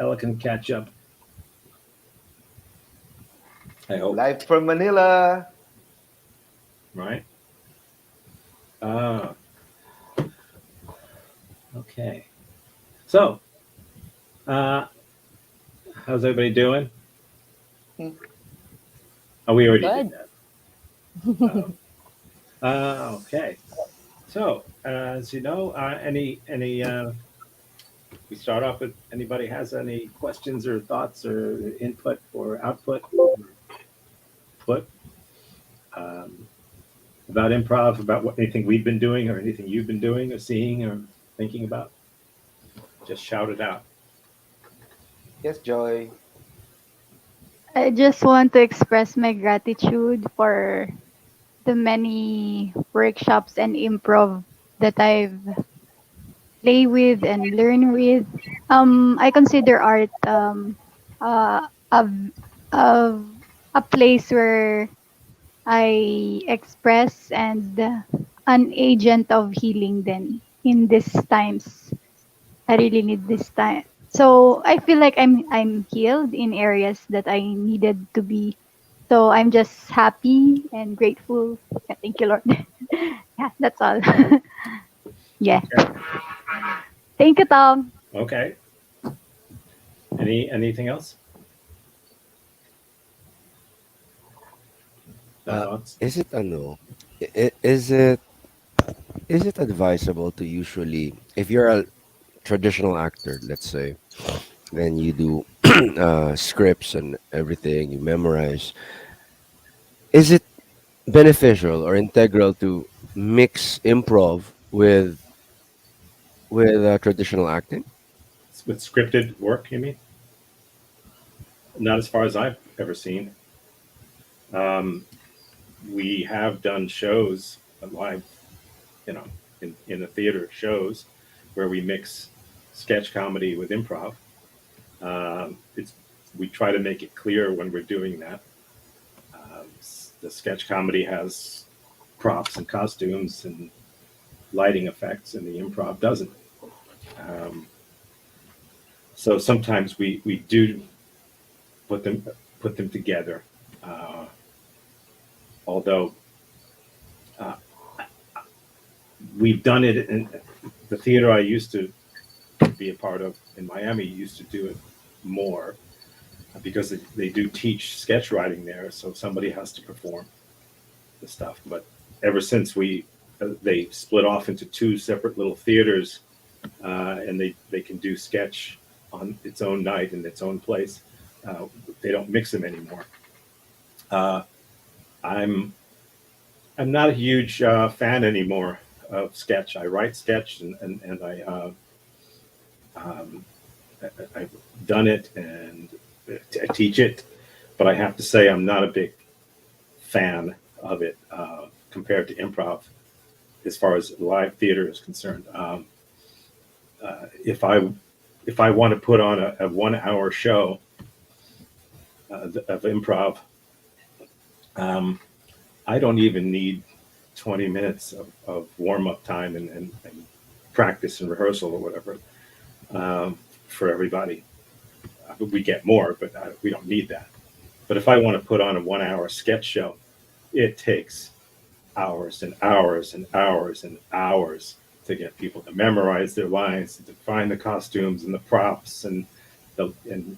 Ella can catch up. I hope. Live from Manila. Right. Uh, okay. So, uh, how's everybody doing? Hmm. Oh, we already did Good. that. Okay. So, as you know, any we start off with anybody has any questions or thoughts or input or output or put um, about improv, about what anything we've been doing or anything you've been doing or seeing or thinking about. Just shout it out. Yes, Joy. I just want to express my gratitude for the many workshops and improv that I've play with and learn with. I consider art uh, a, a, a place where I express and an agent of healing then in these times. I really need this time. So I feel like I'm healed in areas that I needed to be. So I'm just happy and grateful. Yeah, thank you, Lord. Yeah, that's all. Yeah. Okay. Thank you, Tom. Okay. Anything else? No Uh, thoughts? is it ano? Is it advisable to usually, if you're a traditional actor, let's say, then you do scripts and everything, you memorize. Is it beneficial or integral to mix improv with traditional acting? With scripted work, you mean? Not as far as I've ever seen. Um, we have done shows live, you know, in the theater shows where we mix sketch comedy with improv. It's we try to make it clear when we're doing that. Um, the sketch comedy has props and costumes and lighting effects, and the improv doesn't. Um, so sometimes we do put them put them together. Uh, although uh, we've done it in the theater I used to be a part of in Miami, used to do it more because they do teach sketch writing there, so somebody has to perform the stuff. But ever since they split off into two separate little theaters, and they can do sketch on its own night in its own place. Uh, they don't mix them anymore. Uh, I'm I'm not a huge fan anymore of sketch. I write sketch and um, I've done it and I teach it, but I have to say I'm not a big fan of it compared to improv as far as live theater is concerned. If I want to put on a 1 hour show of improv, um, I don't even need 20 minutes of warm up time and practice and rehearsal or whatever um, for everybody. We get more, but we don't need that. But if I want to put on a 1 hour sketch show, it takes hours and hours and hours and hours to get people to memorize their lines, to find the costumes and the props and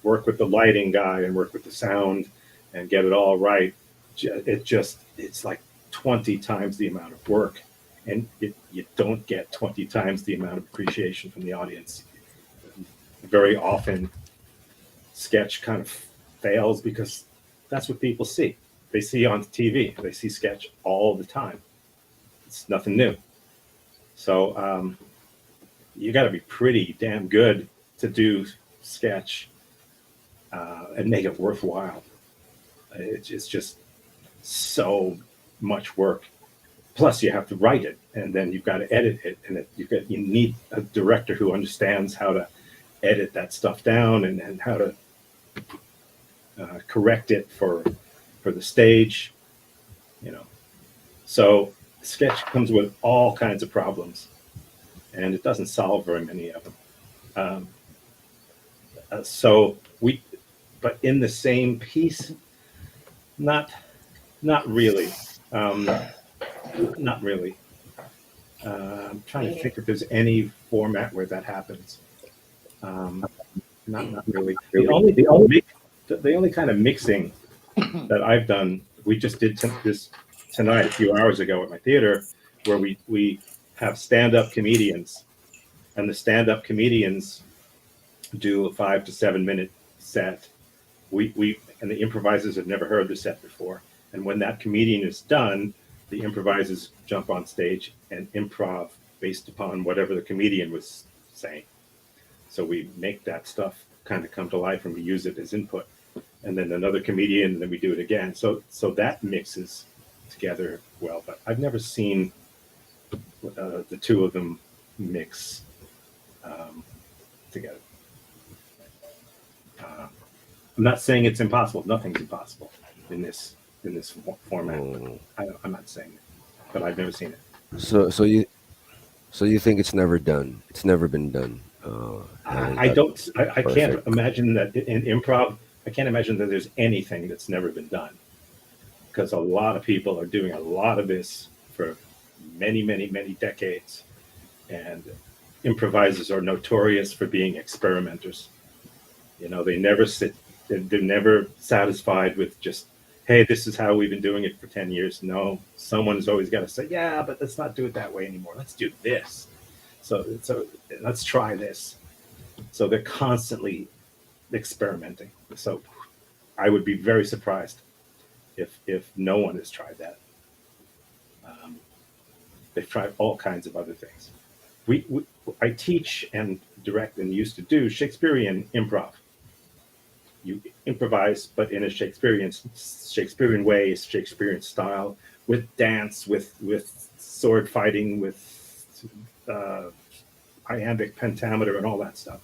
work with the lighting guy and work with the sound and get it all right. It's like 20 times the amount of work, and you don't get 20 times the amount of appreciation from the audience. Very often, sketch kind of fails because that's what people see. They see on TV. They see sketch all the time. It's nothing new. So you got to be pretty damn good to do sketch and make it worthwhile. It's just so much work. Plus, you have to write it, and then you've got to edit it, and you need a director who understands how to edit that stuff down and how to correct it for the stage. You know, so sketch comes with all kinds of problems, and it doesn't solve very many of them. Um, So but in the same piece, not not really. Um, not really. I'm trying to think if there's any format where that happens. Um, not really. The only kind of mixing that I've done, we just did this tonight a few hours ago at my theater, where we have stand up comedians, and the stand up comedians do a 5 to 7 minute set. We and the improvisers have never heard the set before, and when that comedian is done, the improvisers jump on stage and improv based upon whatever the comedian was saying. So we make that stuff kind of come to life and we use it as input. And then another comedian, and then we do it again. So that mixes together well. But I've never seen the two of them mix together. I'm not saying it's impossible. Nothing's impossible in this format. Mm. I'm not saying it, but I've never seen it. So you think it's never done? It's never been done. Having I that don't. I can't perfect. imagine that in improv. I can't imagine that there's anything that's never been done, because a lot of people are doing a lot of this for many decades, and improvisers are notorious for being experimenters. You know, they never sit. They're never satisfied with just, hey, this is how we've been doing it for 10 years. No, someone's always got to say, yeah, but let's not do it that way anymore. Let's do this. So let's try this. So they're constantly experimenting. So I would be very surprised if no one has tried that. Um, they've tried all kinds of other things. We I teach and direct and used to do Shakespearean improv. You improvise, but in a Shakespearean way, Shakespearean style, with dance, with sword fighting, with uh, iambic pentameter, and all that stuff.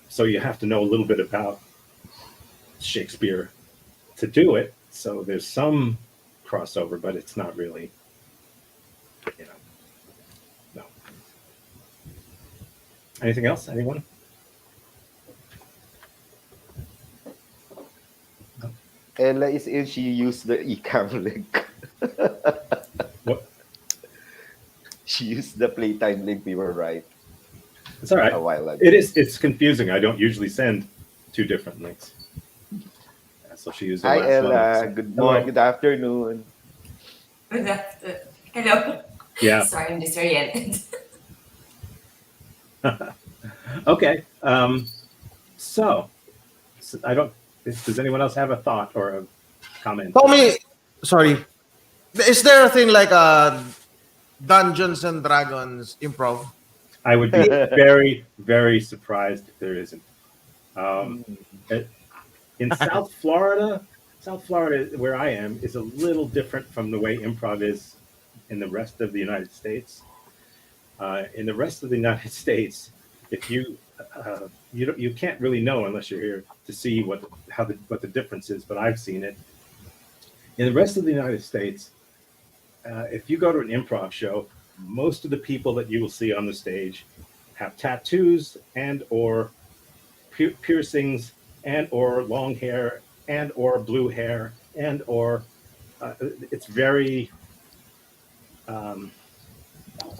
So you have to know a little bit about Shakespeare to do it. So there's some crossover, but it's not really, you know, no. Anything else? Anyone? No? Ella is ill. She used the ecam link. What? She used the playtime link. We were right It's all right. a while ago. It is. It's confusing. I don't usually send two different links. Yeah, so she used the Hi, last one. Ella. Good morning. Hello. Good afternoon. Good afternoon. Hello. Yeah. Sorry, I'm disoriented. Okay. So I don't. Does anyone else have a thought or a comment? Tommy, sorry. Is there a thing like Dungeons and Dragons improv? I would be very surprised if there isn't. Um, it- in South Florida, where I am, is a little different from the way improv is in the rest of the United States. In the rest of the United States, if you can't really know unless you're here to see what the difference is. But I've seen it in the rest of the United States. If you go to an improv show, most of the people that you will see on the stage have tattoos and or piercings and or long hair and or blue hair and or it's very um,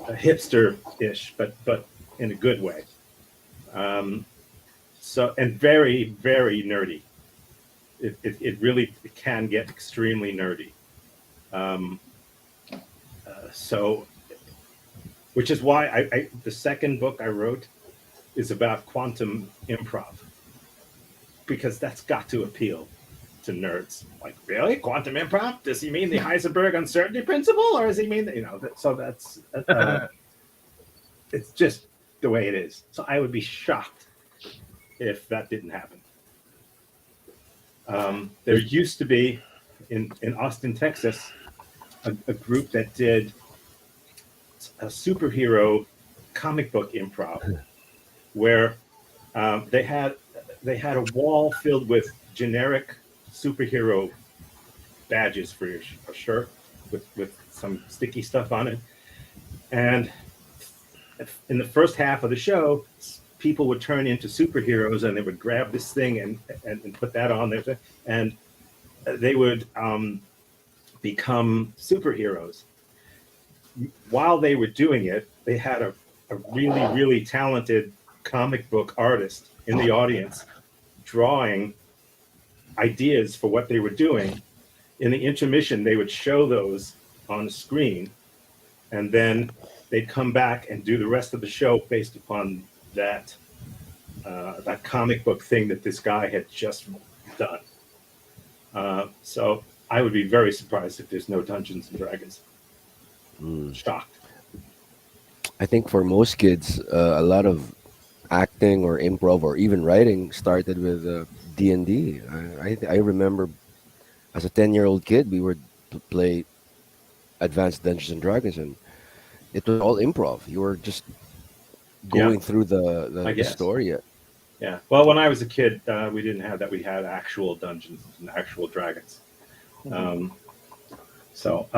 hipster-ish, but in a good way. So and very nerdy. It really can get extremely nerdy. Um, so, which is why the second book I wrote is about quantum improv, because that's got to appeal to nerds. Like, really, quantum improv? Does he mean the Heisenberg uncertainty principle, or does he mean that, So that's it's just the way it is. So I would be shocked if that didn't happen. There used to be in Austin, Texas, a group that did a superhero comic book improv, where they had a wall filled with generic superhero badges for your shirt with some sticky stuff on it, and in the first half of the show, people would turn into superheroes and they would grab this thing and put that on there, and they would become superheroes. While they were doing it, they had a really, really talented comic book artist in the audience drawing ideas for what they were doing. In the intermission, they would show those on the screen, and then they'd come back and do the rest of the show based upon that that comic book thing that this guy had just done. So I would be very surprised if there's no Dungeons and Dragons. Mm. Shocked. I think for most kids, a lot of acting or improv or even writing started with D&D. I remember as a 10-year-old kid, we would play Advanced Dungeons and Dragons, and it was all improv. You were just Yeah, going through I the guess. story. Yeah. Well, when I was a kid, we didn't have that. We had actual dungeons and actual dragons. Um, so,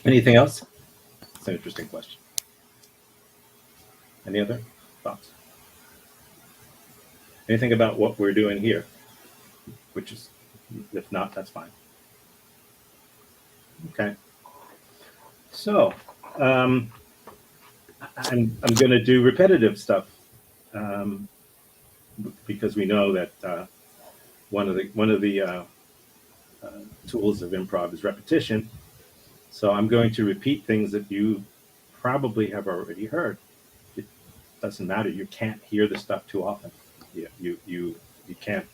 anything else? It's an interesting question. Any other thoughts? Anything about what we're doing here? Which is, if not, that's fine. Okay. So, I'm going to do repetitive stuff um, because we know that one of the tools of improv is repetition. So I'm going to repeat things that you probably have already heard. It doesn't matter. You can't hear the stuff too often. You can't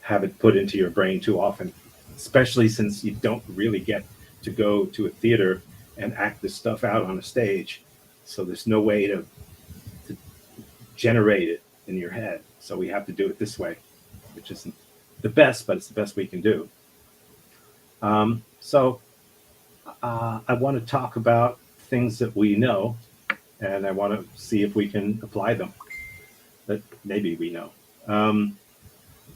have it put into your brain too often, especially since you don't really get to go to a theater and act this stuff out on a stage. So there's no way to generate it in your head. So we have to do it this way, which isn't the best, but it's the best we can do. So I want to talk about things that we know, and I want to see if we can apply them that maybe we know.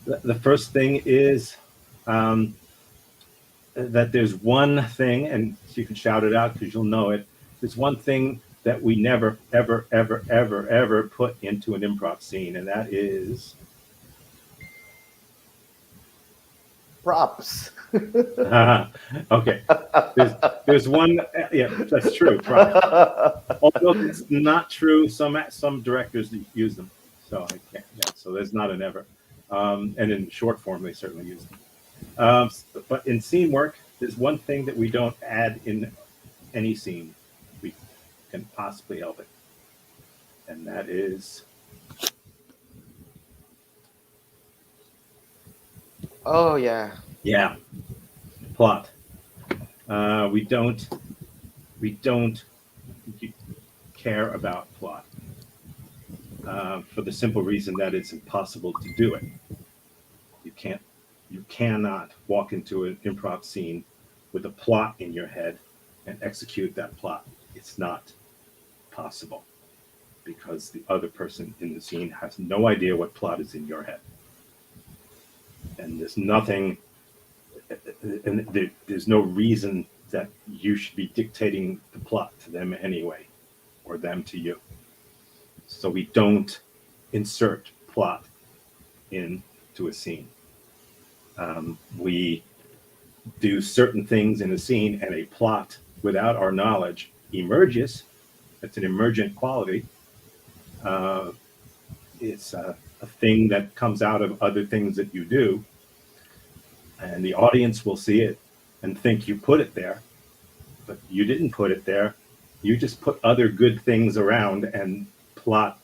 The first thing is that there's one thing, and you can shout it out because you'll know it. There's one thing that we never, ever, ever, ever, ever put into an improv scene, and that is Props. okay. There's one. Yeah, that's true. Although it's not true, some directors use them, so I can't. Yeah, so there's not an ever. And in short form, they certainly use them. But in scene work, there's one thing that we don't add in any scene. We can possibly help it, and that is Oh yeah. yeah, plot. We don't care about plot for the simple reason that it's impossible to do it. You cannot walk into an improv scene with a plot in your head and execute that plot. It's not possible because the other person in the scene has no idea what plot is in your head. And there's nothing, and there's no reason that you should be dictating the plot to them anyway, or them to you. So we don't insert plot into a scene. We do certain things in a scene, and a plot without our knowledge emerges. It's an emergent quality. It's a thing that comes out of other things that you do, and the audience will see it and think you put it there, but you didn't put it there. You just put other good things around, and plot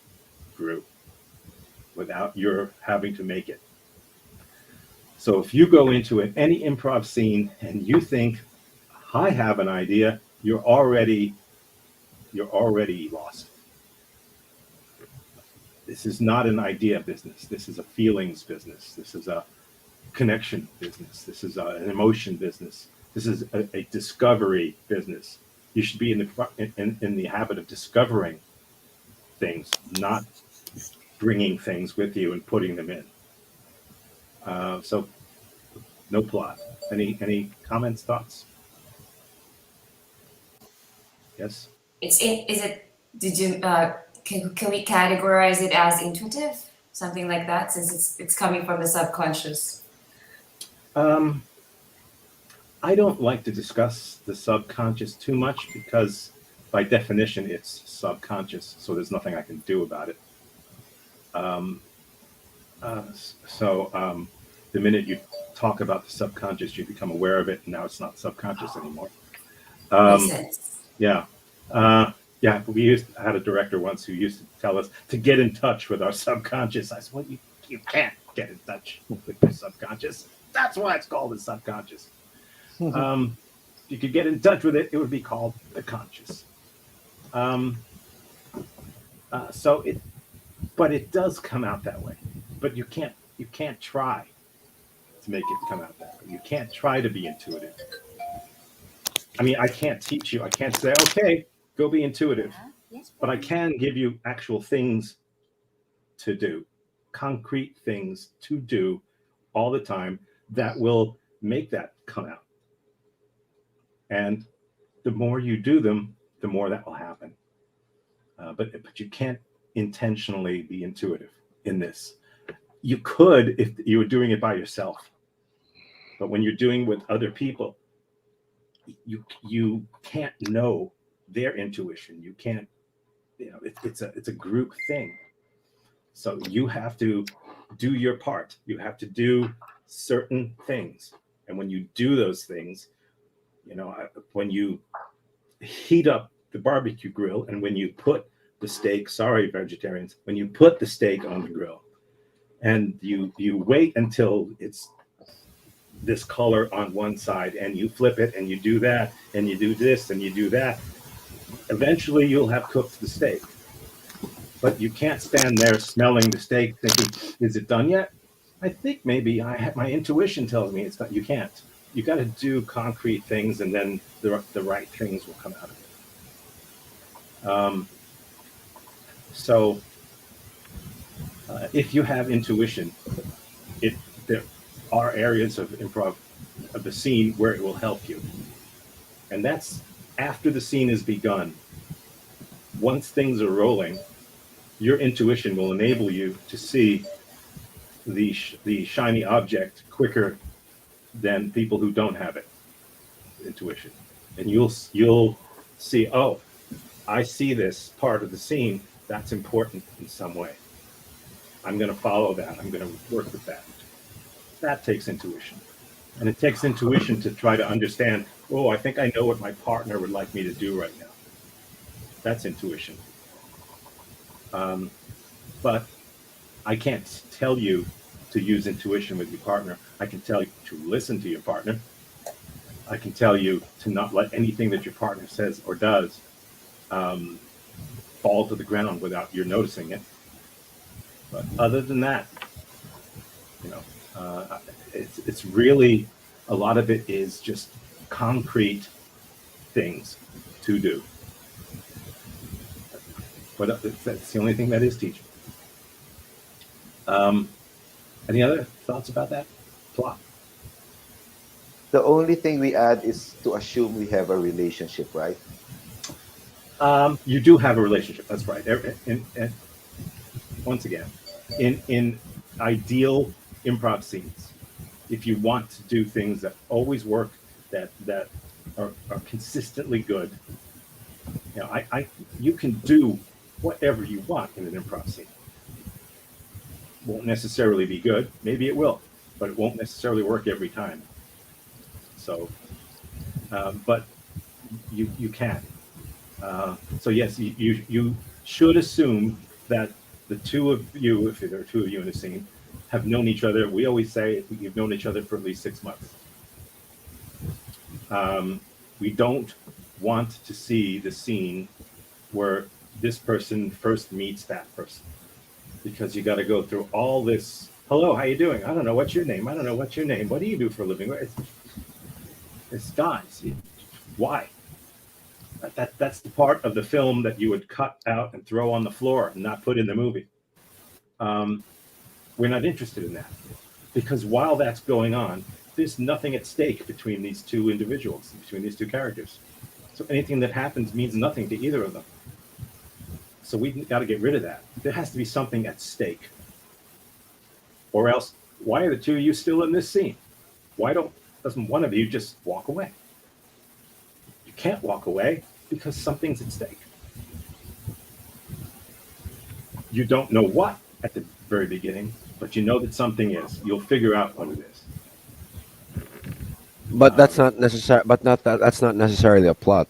grew without your having to make it. So if you go into any improv scene and you think, I have an idea, you're already lost. This is not an idea business. This is a feelings business. This is a connection business. This is an emotion business. This is a discovery business. You should be in the habit of discovering things, not bringing things with you and putting them in. So no plot. Any comments, thoughts? Yes. Is it? Did you can we categorize it as intuitive, something like that, since it's coming from the subconscious? Um, I don't like to discuss the subconscious too much because, by definition, it's subconscious. So there's nothing I can do about it. Um, so the minute you talk about the subconscious, you become aware of it, and now it's not subconscious anymore. Makes Um, sense. yeah, yeah. I had a director once who used to tell us to get in touch with our subconscious. I said, "Well, you can't get in touch with your subconscious. That's why it's called the subconscious. If you could get in touch with it, it would be called the conscious." Um, so it, but it does come out that way. But you can't try to make it come out that way. You can't try to be intuitive. I mean, I can't teach you. I can't say, okay, go be intuitive. But I can give you actual things to do, concrete things to do all the time that will make that come out. And the more you do them, the more that will happen. But you can't intentionally be intuitive in this. You could if you were doing it by yourself, but when you're doing with other people, you can't know their intuition. You can't, it's a group thing. So you have to do your part. You have to do certain things, and when you do those things, when you heat up the barbecue grill, and when you put the steak, sorry vegetarians, when you put the steak on the grill, and you wait until it's this color on one side, and you flip it, and you do that, and you do this, and you do that, eventually you'll have cooked the steak. But you can't stand there smelling the steak thinking, is it done yet? I think maybe my intuition tells me it's not. You can't. You got to do concrete things, and then the right things will come out of it. So if you have intuition, there are areas of improv of the scene where it will help you, and that's after the scene is begun. Once things are rolling, your intuition will enable you to see the shiny object quicker than people who don't have it, intuition. And you'll see, oh, I see this part of the scene that's important in some way. I'm going to follow that. I'm going to work with that. That takes intuition. And it takes intuition to try to understand, oh, I think I know what my partner would like me to do right now. That's intuition. But I can't tell you to use intuition with your partner. I can tell you to listen to your partner. I can tell you to not let anything that your partner says or does fall to the ground without you noticing it. But other than that, it's really, a lot of it is just concrete things to do. But that's the only thing that is teaching. Any other thoughts about that plot? The only thing we add is to assume we have a relationship, right? You do have a relationship. That's right. And once again, in ideal improv scenes, if you want to do things that always work, that are consistently good, you can do whatever you want in an improv scene. Won't necessarily be good. Maybe it will, but it won't necessarily work every time. So, but you can. So yes, you should assume that the two of you, if there are two of you in a scene, have known each other. We always say you've known each other for at least 6 months. We don't want to see the scene where this person first meets that person, because you got to go through all this. Hello, how you doing? I don't know. What's your name? I don't know. What's your name? What do you do for a living? It's guys. Why? That's the part of the film that you would cut out and throw on the floor and not put in the movie. We're not interested in that, because while that's going on, there's nothing at stake between these two individuals, between these two characters. So anything that happens means nothing to either of them. So we got to get rid of that. There has to be something at stake. Or else, why are the two of you still in this scene? Why doesn't one of you just walk away? You can't walk away because something's at stake. You don't know what at the very beginning, but you know that something is. You'll figure out what it is. But that's not necessary. But not that. That's not necessarily a plot.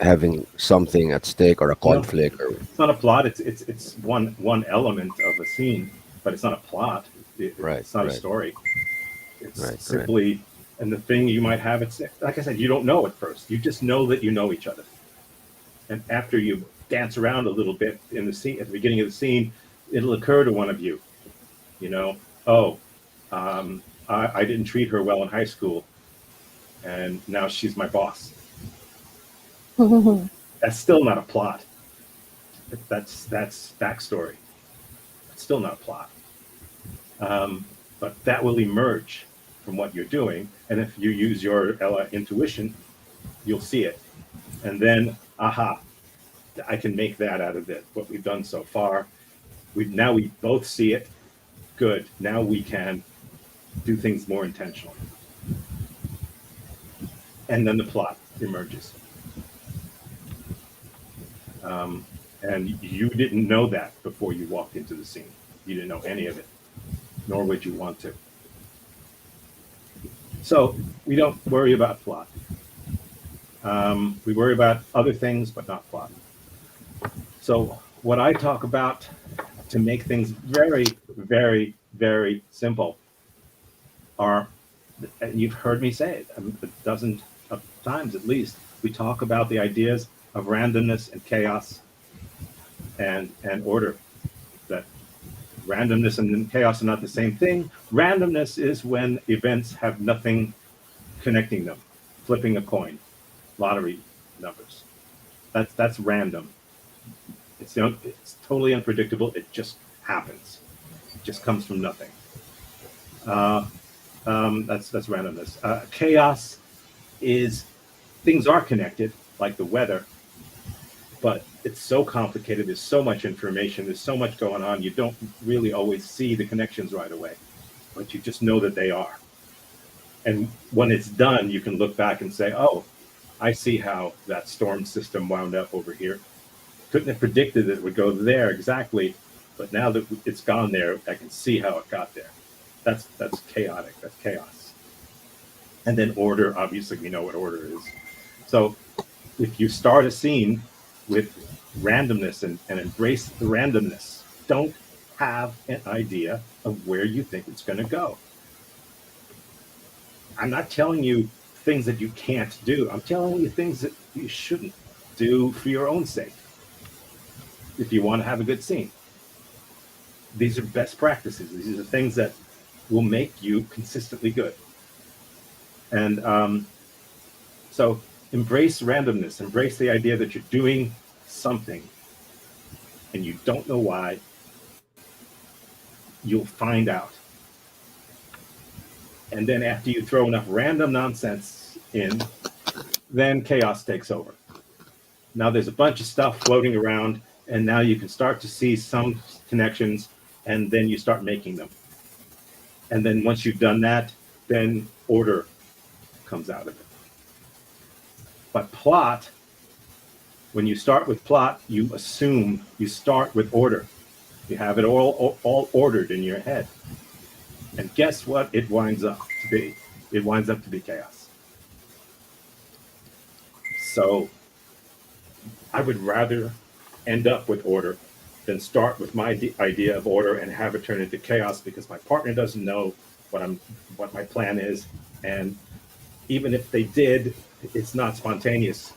Having something at stake or a No, conflict or it's not a plot. It's one element of a scene, but it's not a plot. right, It's not a right, story. It's right, right. simply, and the thing you might have, it's like I said, you don't know at first. You just know that you know each other. And after you dance around a little bit in the scene, at the beginning of the scene, it'll occur to one of you, you know, oh, I didn't treat her well in high school, and now she's my boss. That's still not a plot. That's backstory. It's still not a plot. But that will emerge from what you're doing, and if you use your intuition, you'll see it, and then aha, I can make that out of it. What we've done so far, we both see it. Good. Now we can do things more intentionally, and then the plot emerges. And you didn't know that before you walked into the scene. You didn't know any of it, nor would you want to. So we don't worry about plot. We worry about other things, but not plot. So what I talk about to make things very, very, very simple are, and you've heard me say it a dozen of times at least, we talk about the ideas of randomness and chaos and order. That randomness and chaos are not the same thing. Randomness is when events have nothing connecting them, flipping a coin, lottery numbers. That's random. It's totally unpredictable. It just happens. It just comes from nothing. That's randomness. Chaos is things are connected, like the weather, but it's so complicated. There's so much information. There's so much going on. You don't really always see the connections right away, but you just know that they are. And when it's done, you can look back and say, oh, I see how that storm system wound up over here. Couldn't have predicted that it would go there exactly, but now that it's gone there, I can see how it got there. That's chaotic. That's chaos. And then order, obviously, we know what order is. So if you start a scene with randomness and embrace the randomness, don't have an idea of where you think it's going to go. I'm not telling you things that you can't do. I'm telling you things that you shouldn't do for your own sake. If you want to have a good scene, these are best practices. These are things that will make you consistently good. And so embrace randomness, embrace the idea that you're doing something and you don't know why. You'll find out. And then after you throw enough random nonsense in, then chaos takes over. Now there's a bunch of stuff floating around, and now you can start to see some connections, and then you start making them. And then once you've done that, then order comes out of it. But plot, when you start with plot, you assume you start with order. You have it all ordered in your head. And guess what it winds up to be? It winds up to be chaos. So I would rather end up with order than start with my idea of order and have it turn into chaos because my partner doesn't know what my plan is. And even if they did, it's not spontaneous.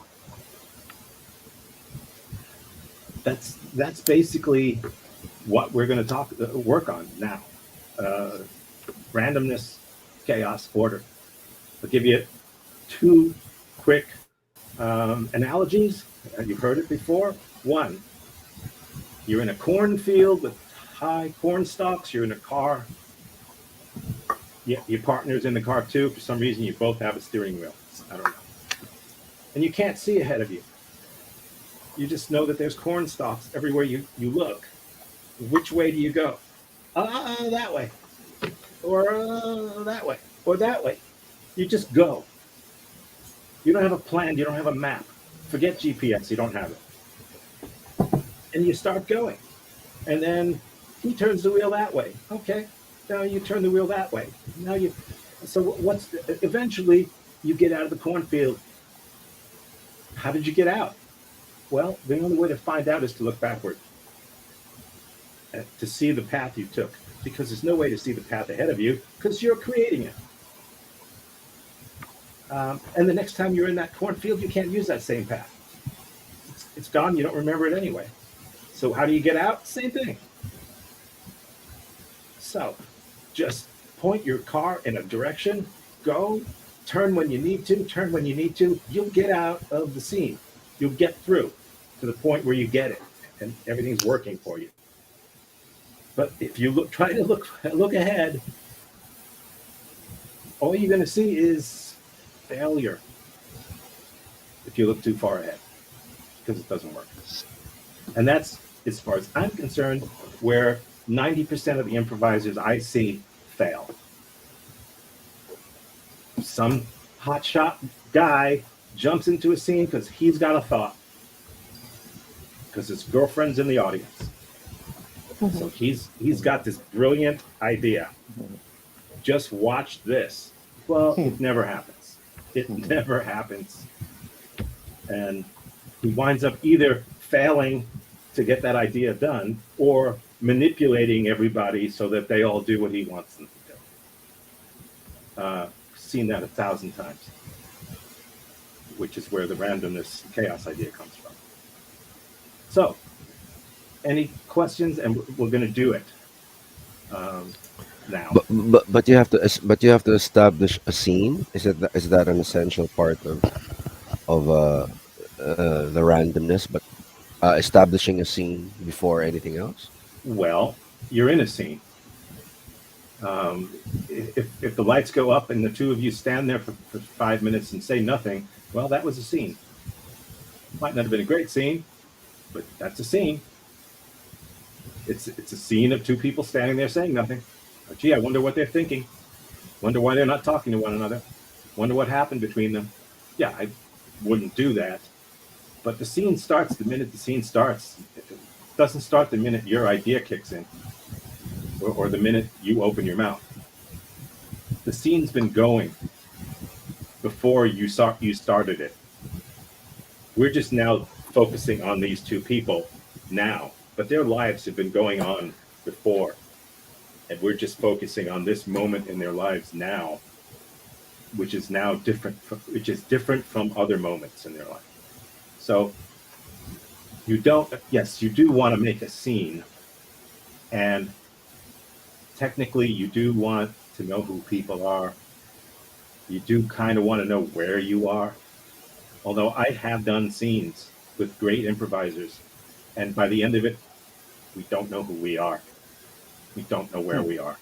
That's basically what we're going to work on now. Randomness, chaos, order. I'll give you two quick analogies. You've heard it before. One, you're in a cornfield with high corn stalks. You're in a car. Yeah, your partner's in the car too. For some reason, you both have a steering wheel. I don't know. And you can't see ahead of you. You just know that there's corn stalks everywhere you look. Which way do you go? That way, or that way, or that way. You just go. You don't have a plan. You don't have a map. Forget GPS. You don't have it. And you start going. And then he turns the wheel that way. Okay. Now you turn the wheel that way. Now you. So eventually you get out of the cornfield. How did you get out? Well, the only way to find out is to look backward, to see the path you took, because there's no way to see the path ahead of you because you're creating it. And the next time you're in that cornfield, you can't use that same path. It's gone. You don't remember it anyway. So how do you get out? Same thing. So just point your car in a direction, go, turn when you need to, turn when you need to. You'll get out of the scene. You'll get through to the point where you get it and everything's working for you. But if you try to look ahead, all you're going to see is failure if you look too far ahead, because it doesn't work. And that's, as far as I'm concerned, where 90% of the improvisers I see fail. Some hotshot guy jumps into a scene because he's got a thought, because his girlfriend's in the audience. So he's got this brilliant idea. Just watch this. Well, it never happens. It never happens. And he winds up either failing to get that idea done or manipulating everybody so that they all do what he wants them to do. Seen that 1,000 times, which is where the randomness chaos idea comes from. So, any questions? And we're going to do it now. But you have to establish a scene. Is that an essential part of the randomness? But establishing a scene before anything else. Well, you're in a scene. If the lights go up and the two of you stand there for 5 minutes and say nothing, well, that was a scene. Might not have been a great scene, but that's a scene. It's a scene of two people standing there saying nothing. Oh, gee, I wonder what they're thinking. Wonder why they're not talking to one another. Wonder what happened between them. Yeah, I wouldn't do that. But the scene starts the minute the scene starts. It doesn't start the minute your idea kicks in, or the minute you open your mouth. The scene's been going before you started it. We're just now focusing on these two people now, but their lives have been going on before, and we're just focusing on this moment in their lives now, which is now different. Which is different from other moments in their life. So you do want to make a scene, and technically you do want to know who people are. You do kind of want to know where you are. Although I have done scenes with great improvisers, and by the end of it, we don't know who we are. We don't know where we are.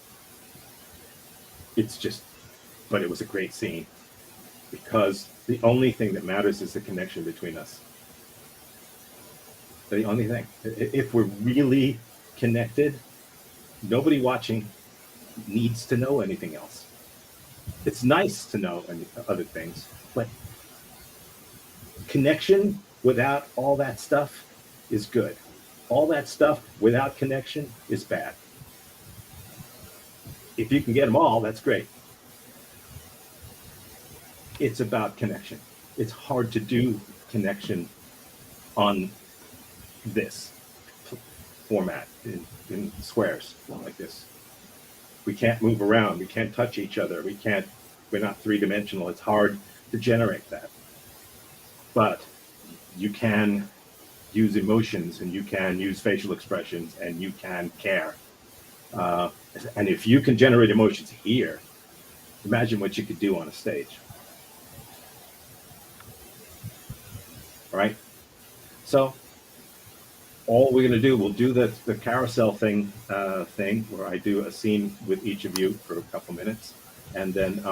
But it was a great scene, because the only thing that matters is the connection between us. The only thing. If we're really connected, nobody watching needs to know anything else. It's nice to know other things, but connection without all that stuff is good. All that stuff without connection is bad. If you can get them all, that's great. It's about connection. It's hard to do connection on this format in squares like this. We can't move around. We can't touch each other. We're not three-dimensional. It's hard to generate that. But you can use emotions, and you can use facial expressions, and you can care. And if you can generate emotions here, imagine what you could do on a stage. All right? So all we're going to do, we'll do the carousel thing where I do a scene with each of you for a couple minutes, and then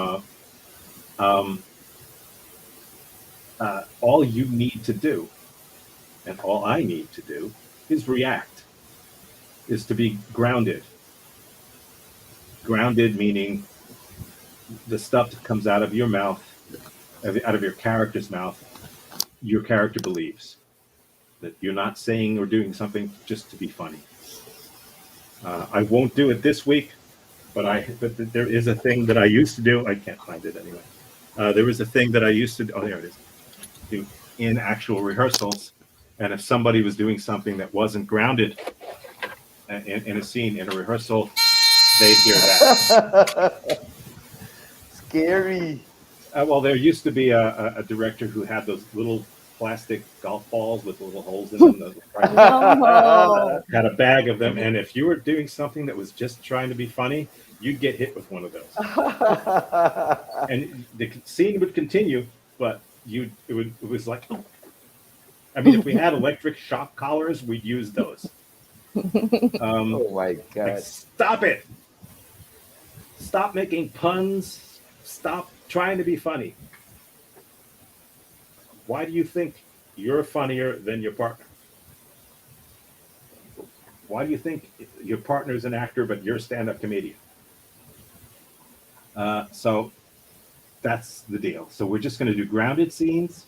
all you need to do, and all I need to do is react, is to be grounded. Grounded meaning the stuff that comes out of your mouth, out of your character's mouth, your character believes that you're not saying or doing something just to be funny. I won't do it this week, but there is a thing that I used to do. I can't find it anyway. There was a thing that I used to. Oh, there it is. Do in actual rehearsals, and if somebody was doing something that wasn't grounded in a scene in a rehearsal, they'd hear that. Scary. Well, there used to be a director who had those little plastic golf balls with little holes in them. No. Had a bag of them, and if you were doing something that was just trying to be funny, you'd get hit with one of those, and the scene would continue, but it was like, I mean, if we had electric shock collars, we'd use those. Oh my Like, god. stop it! Stop making puns. Stop trying to be funny. Why do you think you're funnier than your partner? Why do you think your partner is an actor, but you're a stand-up comedian? So that's the deal. So we're just going to do grounded scenes,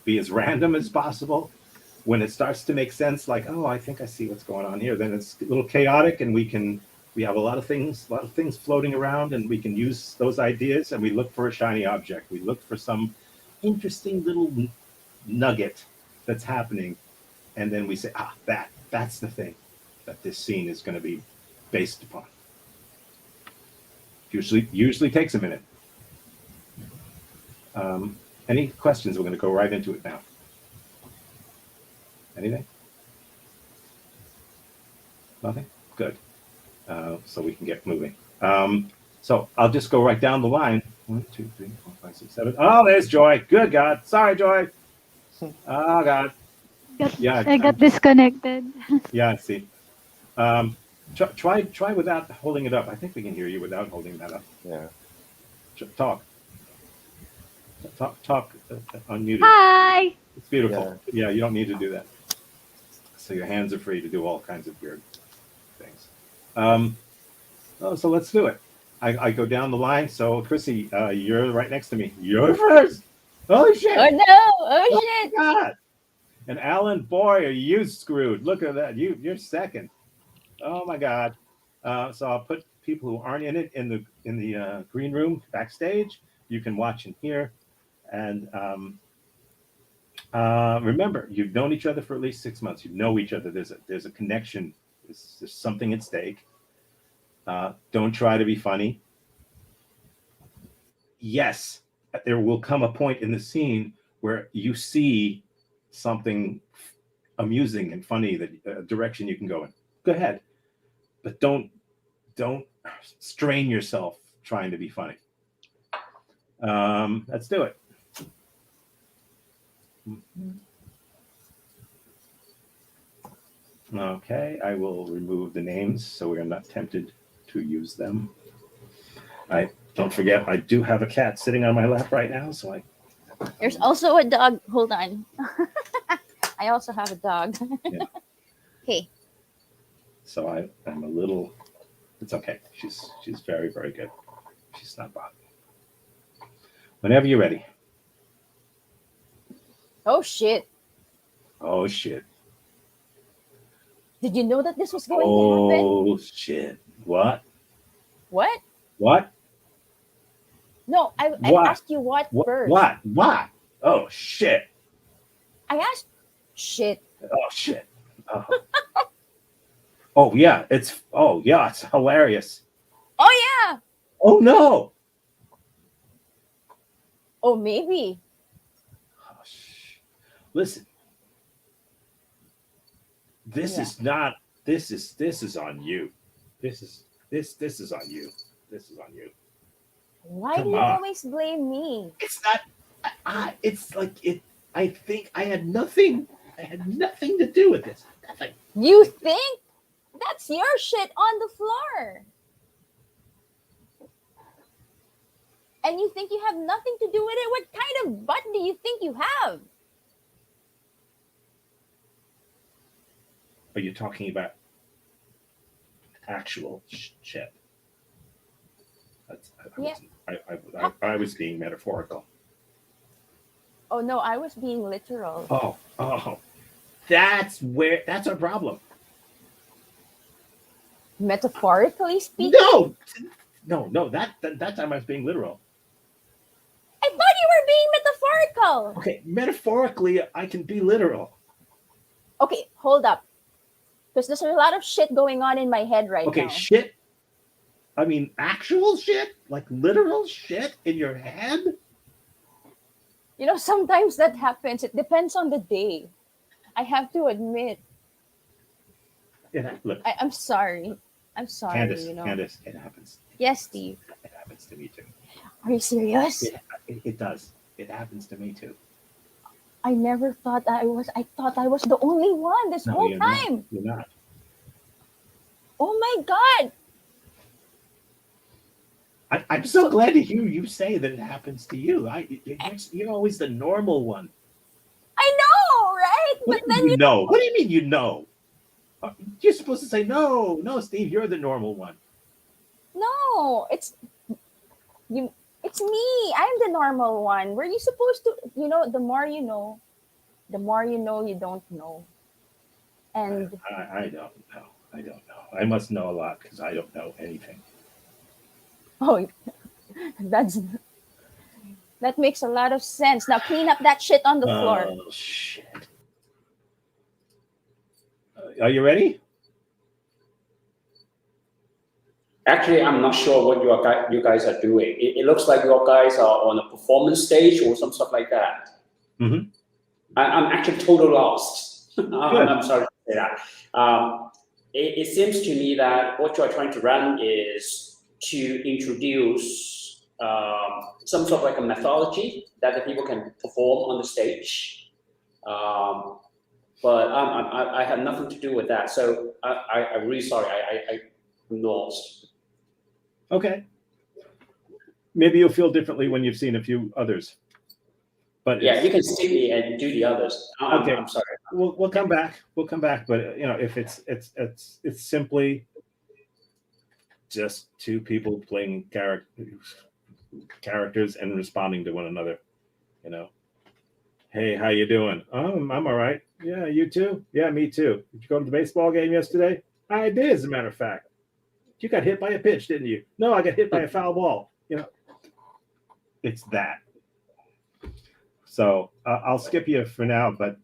be as random as possible. When it starts to make sense, like, oh, I think I see what's going on here, then it's a little chaotic, and we have a lot of things floating around, and we can use those ideas, and we look for a shiny object. We look for some interesting little nugget that's happening, and then we say, that's the thing that this scene is going to be based upon. Usually takes a minute. Any questions? We're going to go right into it now. Anything? Nothing? Good. So we can get moving. So I'll just go right down the line. 1, 2, 3, 4, 5, 6, 7. Oh, there's Joy. Good God. Sorry, Joy. Oh, God. Yeah. I got disconnected. Yeah, I see. Try without holding it up. I think we can hear you without holding that up. Yeah. Talk unmuted. Hi. It's beautiful. Yeah, you don't need to do that. So your hands are free to do all kinds of weird things. So let's do it. I go down the line. So Chrissy, you're right next to me. You're first. Holy shit! Oh no! Oh shit! God. And Alan, boy, are you screwed? Look at that. You're second. Oh my God. So I'll put people who aren't in it in the green room backstage. You can watch and hear. And remember, you've known each other for at least 6 months. You know each other. There's a connection. There's something at stake. Don't try to be funny. Yes, there will come a point in the scene where you see something amusing and funny, that a direction you can go in. Go ahead, but don't strain yourself trying to be funny. Let's do it. Okay, I will remove the names so we're not tempted to use them. Don't forget, I do have a cat sitting on my lap right now, so There's also a dog. Hold on. I also have a dog. Yeah. Hey. So I'm a little. It's okay. She's very, very good. She's not bothering. Whenever you're ready. Oh shit! Oh shit. Did you know that this was going to happen? Oh shit. What? What? What? No, I What? asked you what first. What? Oh shit. I asked shit. Oh shit. Oh, oh yeah. It's hilarious. Oh yeah. Oh no. Oh maybe. Oh, listen. This Yeah. is not. This is on you. This is on you. This is on you. Why Come do you on. always blame me? It's not. It's like it. I think I had nothing. I had nothing to do with this. Nothing. You think? That's your shit on the floor. And you think you have nothing to do with it? What kind of butt do you think you have? are you talking about actual shit? That's, Yeah. I was being metaphorical. Oh no, I was being literal. Oh, that's our problem. Metaphorically speaking? No, that time I was being literal. I thought you were being metaphorical. Okay, metaphorically, I can be literal. Okay, hold up. Because there's a lot of shit going on in my head right Okay, now. shit. I mean, actual shit, like literal shit in your head. You know, sometimes that happens. It depends on the day. I have to admit. Look, I'm sorry. I'm sorry, Candace, you know. Candace, it happens. Yes, Steve. It happens to me too. Are you serious? It does. It happens to me too. I never thought I thought I was the only one this No, whole you're time. not. You're not. Oh my God. I'm so glad to hear you say that it happens to you. You're always the normal one. I know, right? What But do then you know? What do you mean you know? You're supposed to say no, Steve. You're the normal one. no, it's you. It's me. I'm the normal one. Were you supposed to? You know, the more you know, you don't know. And I don't know. I don't know. I must know a lot because I don't know anything. oh, that makes a lot of sense. Now clean up that shit on the floor. Oh shit! Are you ready? Actually, I'm not sure what you guys are doing. It looks like you guys are on a performance stage or some stuff like that. Mm-hmm. I'm actually totally lost. Good. I'm sorry to say that. It seems to me that what you are trying to run is to introduce some sort of like a methodology that the people can perform on the stage. But I have nothing to do with that. So I'm really sorry. I'm lost. Okay. Maybe you'll feel differently when you've seen a few others. But yeah, you can skip me and do the others. Okay. I'm sorry. We'll come back. We'll come back. But you know, if it's simply just two people playing characters and responding to one another, you know. Hey, how you doing? I'm all right. Yeah, you too? Yeah, me too. Did you go to the baseball game yesterday? I did, as a matter of fact. You got hit by a pitch, didn't you? No, I got hit by a foul ball. You know, it's that. So I'll skip you for now, but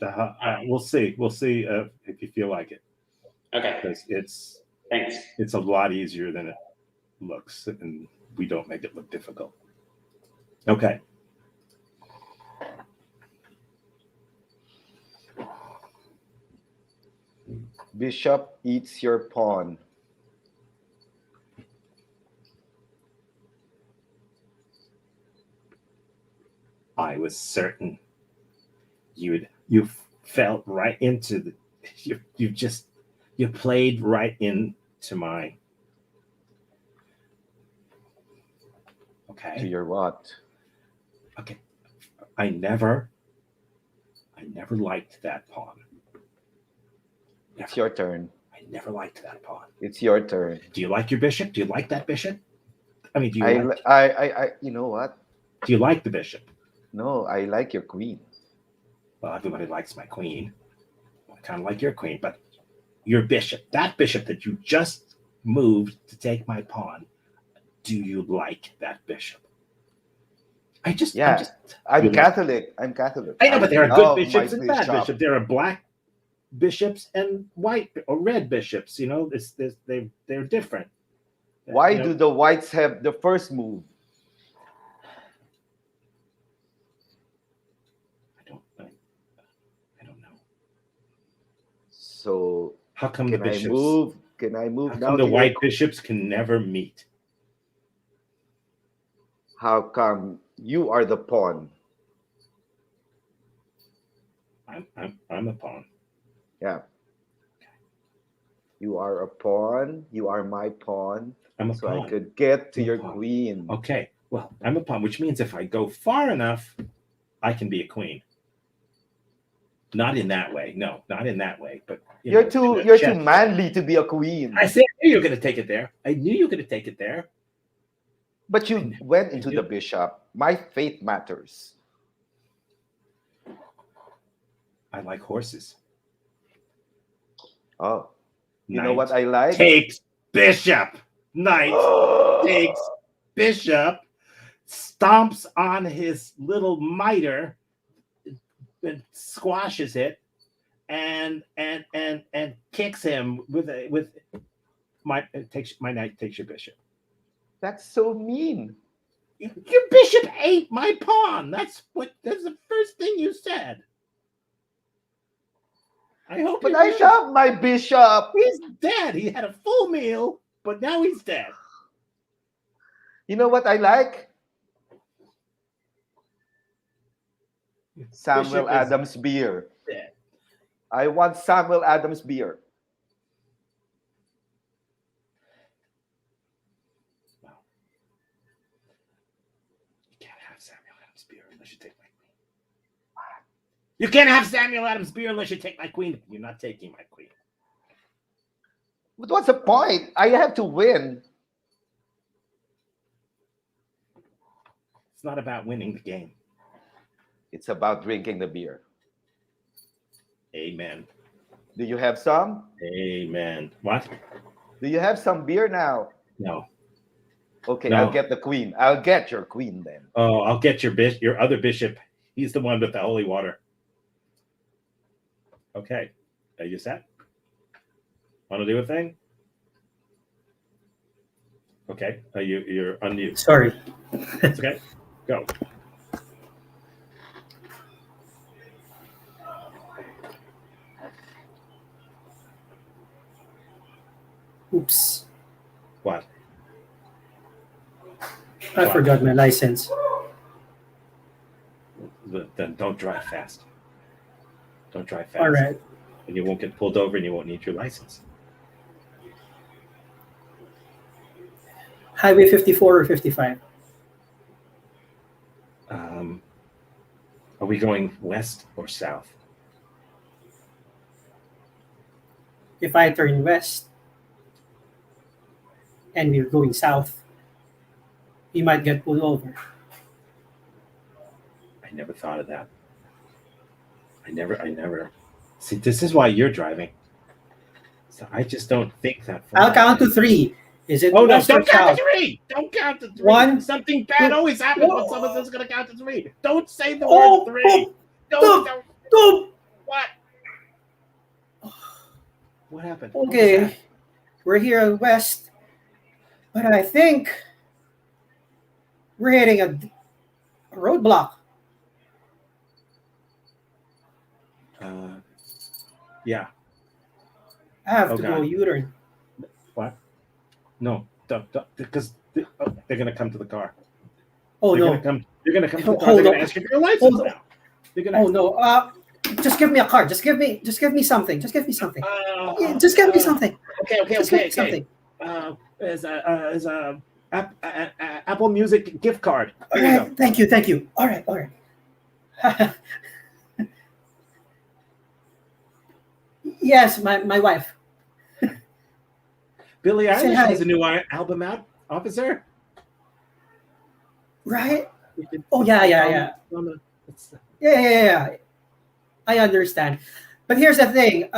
we'll see. We'll see if you feel like it. Okay. Because Thanks. it's a lot easier than it looks, and we don't make it look difficult. Okay. Bishop eats your pawn. I was certain you fell right into the you played right into my To your what? Okay. I never liked that pawn. It's your turn. I never liked that pawn. It's your turn. Do you like your bishop? Do you like that bishop? I mean, I you know what? Do you like the bishop? No, I like your queen. Well, everybody likes my queen. I kind of like your queen, but your bishop, that bishop that you just moved to take my pawn, do you like that bishop? I'm Catholic. I'm Catholic. I know, but there are good bishops and bad bishop. bishops. There are black bishops and white or red bishops. You know, they're different. Why do the whites have the first move? I don't know. So how come the bishops? Can I move how now? Come the white bishops can never meet? How come you are the pawn? I'm a pawn. Yeah. You are a pawn. You are my pawn. I'm a so pawn. I could get to your queen. Okay. Well, I'm a pawn, which means if I go far enough, I can be a queen. Not in that way. No, not in that way. But You're know, too in a you're too chest. manly to be a queen. I said I knew you were going to take it there. I knew you were going to take it there. But you went into I the do. bishop. My faith matters. I like horses. Oh, you know Knight what I like? takes bishop. Knight takes bishop. Stomps on his little mitre and squashes it, and kicks him with my knight takes your bishop. That's so mean. Your bishop ate my pawn. That's the first thing you said. I hope But your I bishop- love my bishop. He's dead. He had a full meal, but now he's dead. You know what I like? Samuel Bishop is Adams beer. dead. I want Samuel Adams beer. Well, you can't have Samuel Adams beer unless you take my queen. You can't have Samuel Adams beer unless you take my queen. You're not taking my queen. But what's the point? I have to win. It's not about winning the game. It's about drinking the beer. Amen. Do you have some? Amen. What? Do you have some beer now? No. Okay, No. I'll get the queen. I'll get your queen then. Oh, I'll get your other bishop. He's the one with the holy water. Okay. Are you set? Want to do a thing? Okay. You're unmute. Sorry. It's okay. Go. Oops. What? I forgot my license. Then don't drive fast. Don't drive fast. All right. And you won't get pulled over and you won't need your license. Highway 54 or 55? Are we going west or south? If I turn west and we're going south, we might get pulled over. I never thought of that. I never. See, this is why you're driving. So I just don't think that far. I'll count to 3. Is it Oh no! west or Don't count south? to 3. Don't count to 3. One, Something bad two, always happens when oh. someone says going to count to 3. Don't say the Oh, word 3. oh, Don't. What? What happened? What was Okay. that? We're here west, but I think we're hitting a roadblock. Yeah. I have Oh, to God. go U-turn. What? No. Don't because they're going to come to the car. Oh They're no! gonna come. They're going to come to the car. Hold They're going on. to ask you for your license Hold on. now. They're going to. Oh no! Just give me a card. Just give me something. Just give me something. Yeah, just give me something. Okay. Just give me something. Is a Apple Music gift card. All Here you right. Thank you. All right. Yes, my wife. Billie Say Eilish hi. has a new album out, officer. Right? You can- Oh yeah. it's- Yeah. I understand. But here's the thing.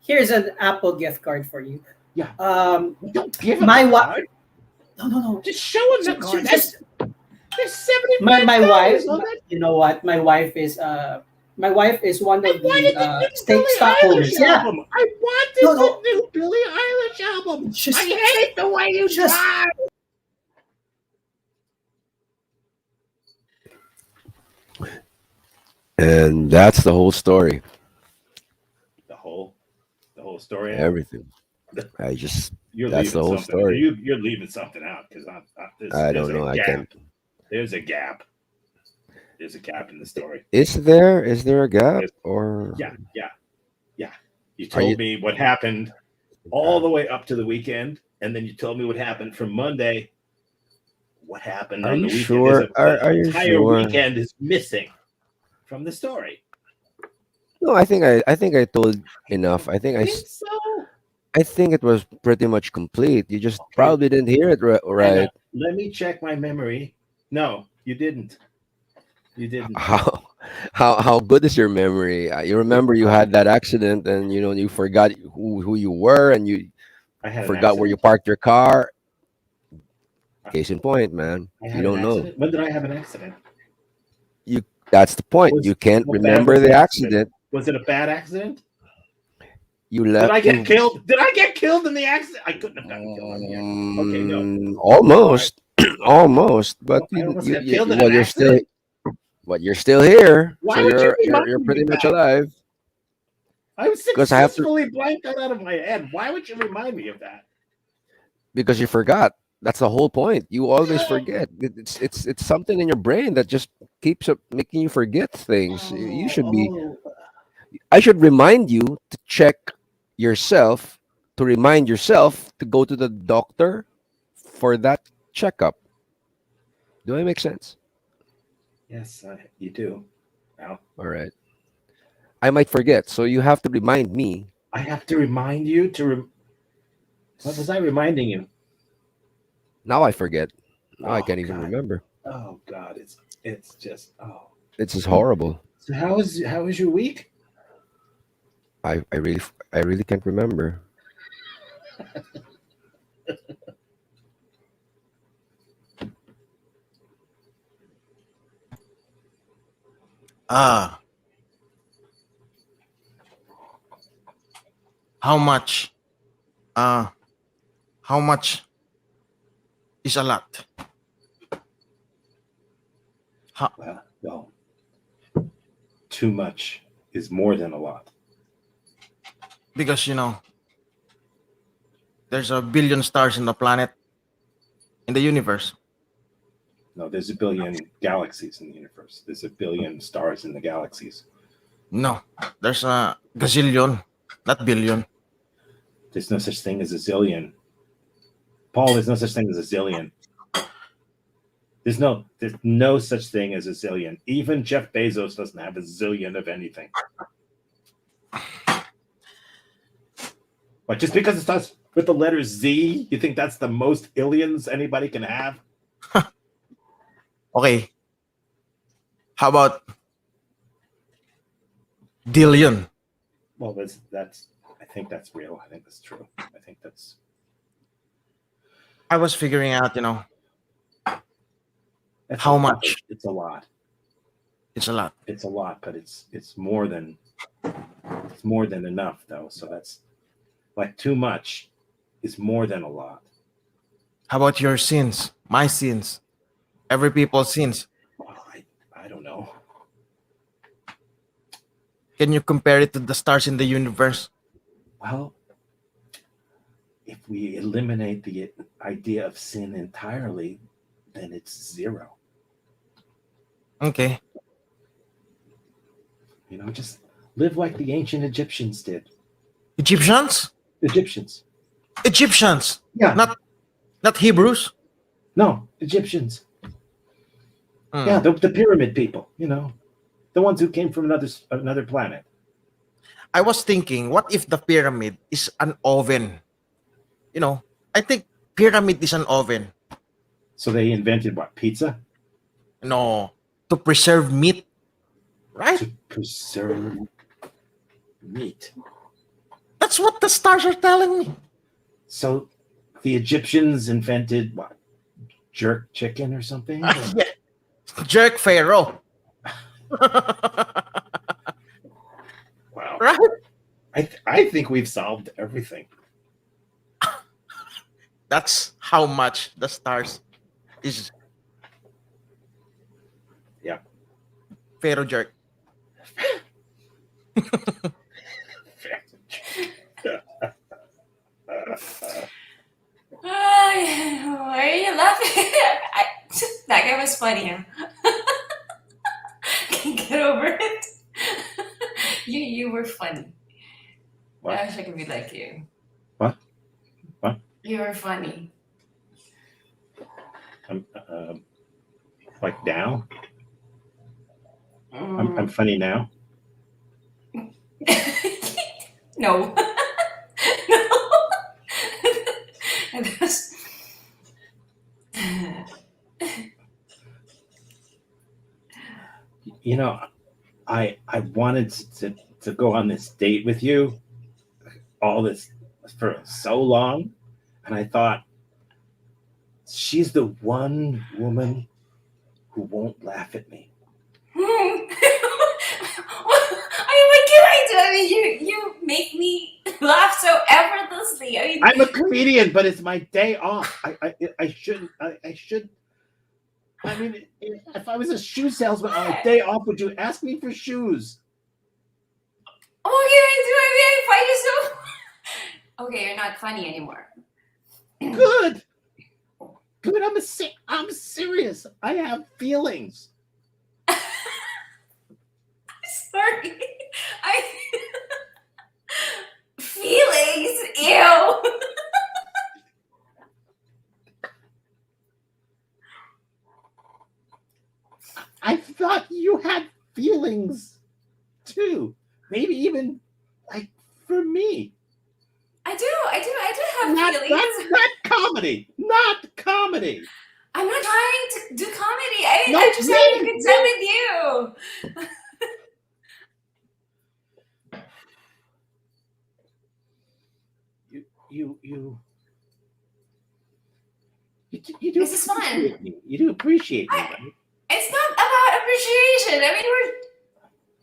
Here's an Apple gift card for you. Yeah. Don't give him my the wife. card. No. Just show him the card. Just There's 75 my wife. on that. You know what? My wife is one of I wanted the the new state Billie stockholders. Eilish Yeah. album. I wanted No. the new Billie Eilish album. Just- I hate the way you just- drive. And that's the whole story. The whole story. Everything. I just You're that's leaving the whole something. story. You're leaving something out because I don't know. I can't. There's a gap. There's a gap in the story. Is there a gap Yes. or Yeah. You Are told you- me what happened all the way up to the weekend, and then you told me what happened from Monday. What happened Are on the you weekend? sure? The Are you entire sure? weekend is missing from the story. No, I think I told enough. Think so? I think it was pretty much complete. You just Okay, probably didn't hear it hang on. right. Let me check my memory. No, you didn't. You didn't. How how good is your memory? You It's remember you fine. had that accident, and you forgot who you were, and you I had an forgot where you accident. parked your car. I Case in point, man. I You had an don't know. accident. When did I have an accident? You That's the point. Was You can't How bad remember was the the accident? accident. Was it a bad accident? You Did left I get you killed? Did I get killed in the accident? I couldn't have gotten killed on the accident. Okay, no. All right. almost, almost, but I almost got killed you in an well, accident. you're still here, Why so would you you're remind me pretty of much that? alive. I was Because I have to successfully blanked that out of my head. Why would you remind me of that? because you forgot. That's the whole point. You always forget. It's something in your brain that just keeps making you forget things. You should be. Oh, I should remind you to check yourself, to remind yourself to go to the doctor for that checkup. Do I make sense? yes, you do. Now, All right. I might forget, so you have to remind me. I have to remind you to. What was I reminding you? Now I forget. Now I Oh can't even God. remember. Oh God. It's just. Oh. It's just horrible. So how was your week? I really can't remember. Ah, how much? Uh, how much is a lot? How, Well, too much is more than a lot. because there's a billion stars in the planet, in the universe. No, there's a billion galaxies in the universe. There's a billion stars in the galaxies. No, there's a gazillion, not billion. There's no such thing as a zillion. Paul, there's no such thing as a zillion. There's no such thing as a zillion. Even Jeff Bezos doesn't have a zillion of anything. But just because it starts with the letter Z, you think that's the most illions anybody can have? Okay, how about dillion? Well, that's I think that's real. I think that's true. I think that's I was figuring out, that's how a lot. much. It's a lot. It's a lot. It's a lot, but it's more than enough though. So that's like too much is more than a lot. How about your sins? My sins. Every people's sins. Oh, I don't know. Can you compare it to the stars in the universe? Well, if we eliminate the idea of sin entirely, then it's zero. Okay. Just live like the ancient Egyptians did. Egyptians? Egyptians. Egyptians. Yeah. Not Hebrews. No, Egyptians. Hmm. Yeah, the pyramid people, the ones who came from another planet. I was thinking, what if the pyramid is an oven? I think pyramid is an oven. So they invented what? Pizza? No, to preserve meat, right? To preserve meat. That's what the stars are telling me. So the Egyptians invented what? Jerk chicken or something? Yeah. Jerk Pharaoh. Wow. Right? I think we've solved everything. That's how much the stars is. Yeah. Pharaoh jerk. Why are you laughing? That guy was funny, huh? Can't get over it. You were funny. What? I wish I could be like you. What? What? You were funny. I'm like now. Mm. I'm funny now. No. No. And that's- You know, I wanted to go on this date with you, all this for so long, and I thought she's the one woman who won't laugh at me. I mean, what can I do? I mean, you make me laugh so effortlessly. I mean, I'm a comedian, but it's my day off. I shouldn't. I should. I mean, if I was a shoe salesman on a day off, would you ask me for shoes? what can I do? I mean, I find you so. Okay, you're not funny anymore. Good. Good. I'm serious. I have feelings. Sorry. I feelings. Ew. I thought you had feelings too. Maybe even like for me. I do have Not feelings. comedy. Not comedy. I'm not trying to do comedy. I mean, No, I'm just having a me, good time with you. You do This is fun. appreciate me. You do appreciate me, right? It's not about appreciation. I mean,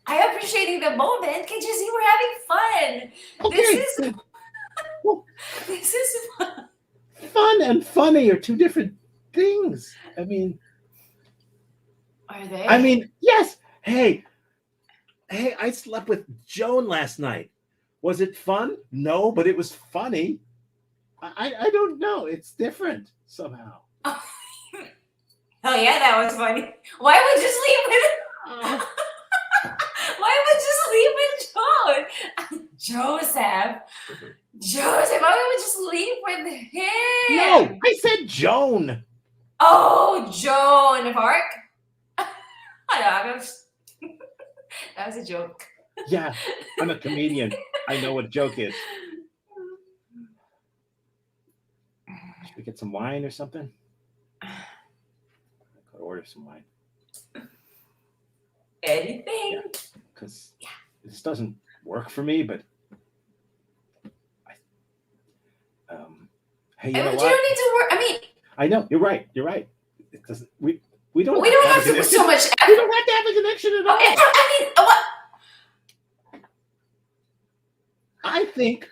I'm appreciating the moment. Can't you see we're having fun? Okay. This is Good. Well, this is fun. fun and funny are two different things. I mean, Are they? yes. Hey, I slept with Joan last night. Was it fun? No, but it was funny. I don't know. It's different somehow. Oh yeah, that was funny. Why would you sleep with? Why would you sleep with Joseph? Joseph, why would you sleep with him? No, I said Joan. Oh, Joan of Arc. I know, that was a joke. Yeah, I'm a comedian. I know what a joke is. Should we get some wine or something? I could order some wine. Anything? Because this doesn't work for me, but hey, you I know mean, what? you don't need to work. I mean, I know you're right. You're right. It doesn't. We don't. we don't have a to put so connection. much We effort. don't have to have a connection at all. I mean, what? I think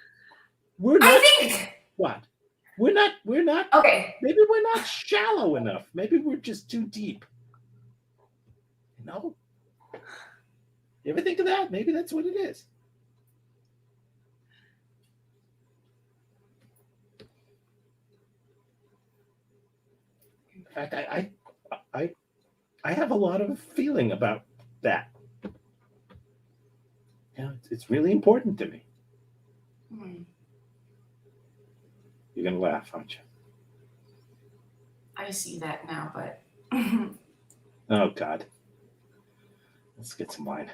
we're not. I think. What? We're not. We're not. Okay. Maybe we're not shallow enough. Maybe we're just too deep. You know? You ever think of that? Maybe that's what it is. In fact, I have a lot of feeling about that. It's really important to me. You're gonna laugh, aren't you? I see that now, but Oh God. Let's get some wine.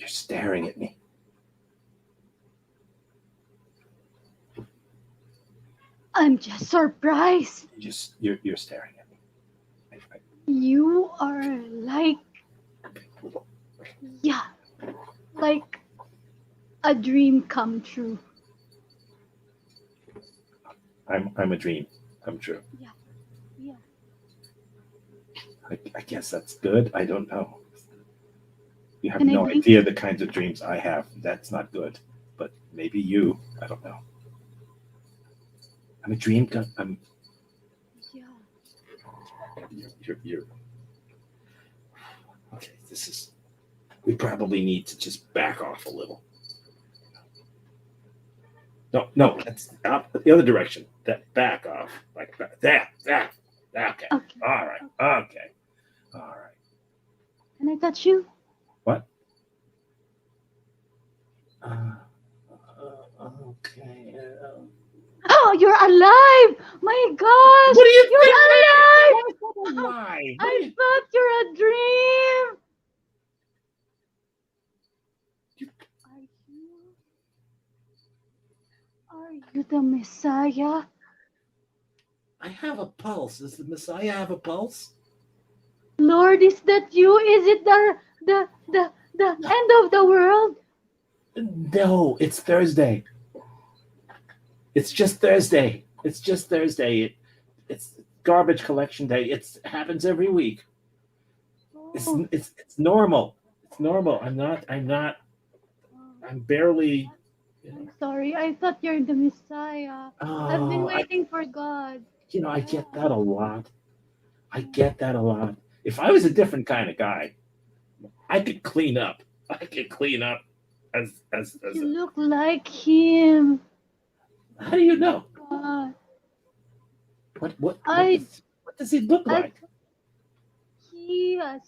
You're staring at me. I'm just surprised. You're staring at me. You are like, yeah, like a dream come true. I'm a dream come true. Yeah. I guess that's good. I don't know. You have Can I no drink? idea the kinds of dreams I have. That's not good. But maybe you. I don't know. I'm a dream. I'm. Yeah. You're. Okay. This is. We probably need to just back off a little. No, that's up the other direction. That back off, like that. Okay. Okay. All right. Okay. All right. Can I touch you? What? Okay. Oh, you're alive! My gosh! What do you You're think? alive! Why? I thought you're a dream! Are you? Are you the Messiah? I have a pulse. Does the Messiah have a pulse? Lord, is that you? Is it the end of the world? No, it's Thursday. It's just Thursday. It's just Thursday. It's garbage collection day. It happens every week. It's Oh, it's normal. It's normal. I'm barely. I'm sorry. I thought you're the Messiah. I've been Oh, waiting for God. I Yeah. get that a lot. I get that a lot. If I was a different kind of guy, I could clean up. I could clean up as You a. look like him. How do you know? God. What I what does he look I like? he has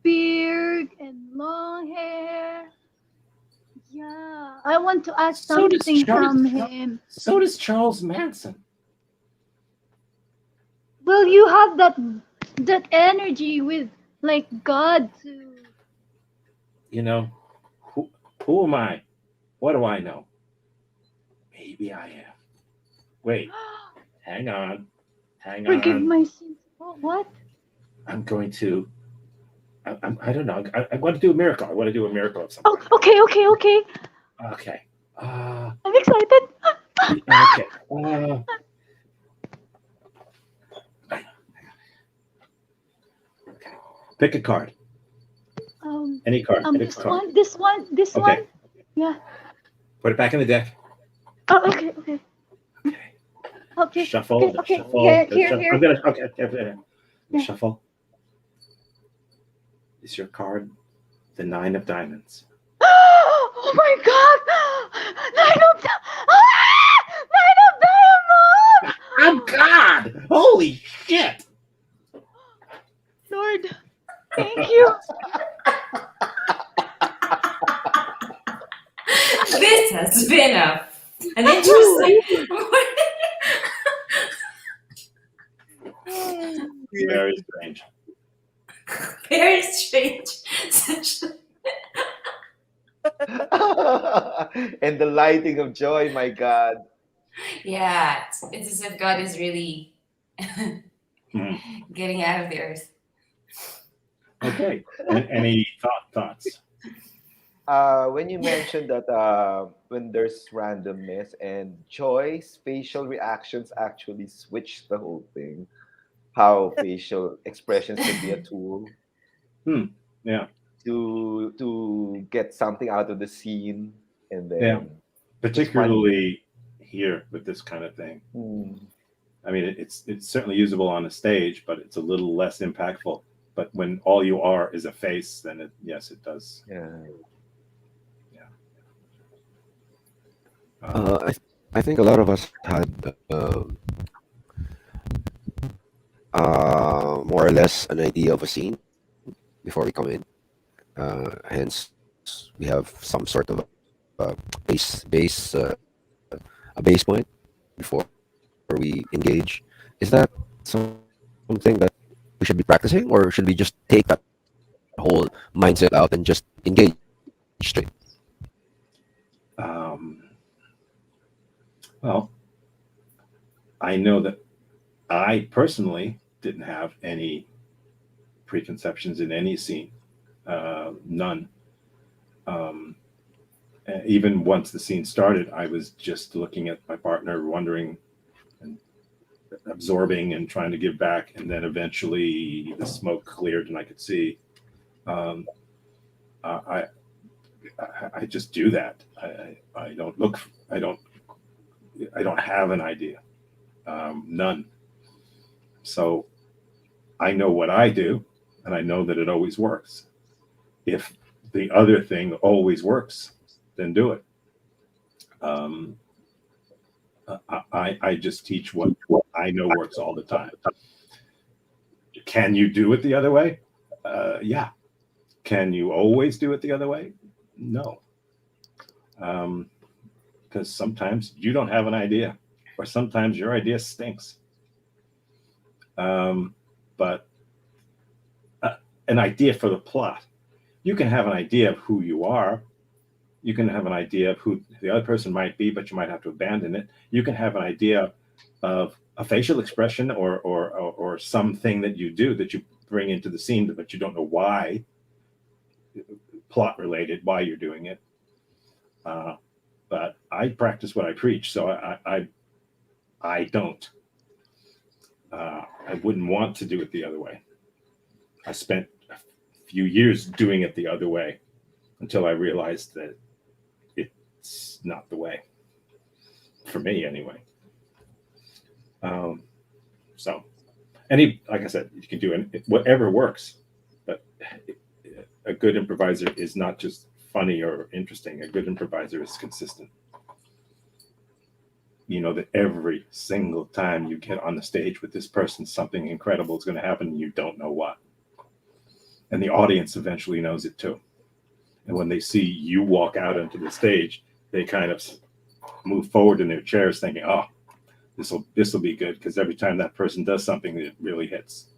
beard and long hair. Yeah. I want to ask So does something Charles. from him. So does Charles Manson. Will you have that energy with like God too? You know, who am I? What do I know? Maybe I am. Wait, hang on. Hang Forgive on. my sins. What? I'm going to. I don't know. I want to do a miracle. I want to do a miracle of Oh, something. okay. Okay. I'm excited. Okay. Okay. Pick a card. Any card. Pick This a card. one, this Okay. one. Yeah. Put it back in the deck. Oh, okay. Okay. Shuffle. Okay. Shuffle. Here. I'm gonna. Okay. Yeah. Shuffle. Is your card the Nine of Diamonds? Oh my God! Nine of diamonds! Oh God! Holy shit! Lord, thank you. This has been an interesting. Very strange. Very strange session. And the lighting of joy, my God. Yeah, it's as if God is really Hmm. getting out of the earth. Okay. Any thoughts? When you mentioned that when there's randomness and Joy's facial reactions actually switch the whole thing, how facial expressions can be a tool Yeah. to get something out of the scene, and Yeah. then it's funny. Particularly here with this kind of thing. I mean, it's certainly usable on a stage, but it's a little less impactful. But when all you are is a face, then yes, it does. Yeah. I think a lot of us had more or less an idea of a scene before we come in. Hence, we have some sort of a a base point before we engage. Is that something that we should be practicing, or should we just take that whole mindset out and just engage straight? Well, I know that I personally didn't have any preconceptions in any scene, none. Even once the scene started, I was just looking at my partner, wondering and absorbing and trying to give back. And then eventually the smoke cleared and I could see. I just do that. I don't look. I don't have an idea. None. So I know what I do, and I know that it always works. If the other thing always works, then do it. I just teach what I know works all the time. Can you do it the other way? Yeah. Can you always do it the other way? No. Um, because sometimes you don't have an idea, or sometimes your idea stinks. Um, but an idea for the plot, you can have an idea of who you are. You can have an idea of who the other person might be, but you might have to abandon it. You can have an idea of a facial expression or something that you do that you bring into the scene, but you don't know why, plot related, why you're doing it. Uh, but I practice what I preach, so I don't. I wouldn't want to do it the other way. I spent a few years doing it the other way until I realized that it's not the way for me anyway. Um, so, like I said, you can do whatever works, but a good improviser is not just funny or interesting. A good improviser is consistent. You know that every single time you get on the stage with this person, something incredible is going to happen, and you don't know what. And the audience eventually knows it too. And when they see you walk out onto the stage, they kind of move forward in their chairs, thinking, "Oh, this will be good," because every time that person does something, it really hits.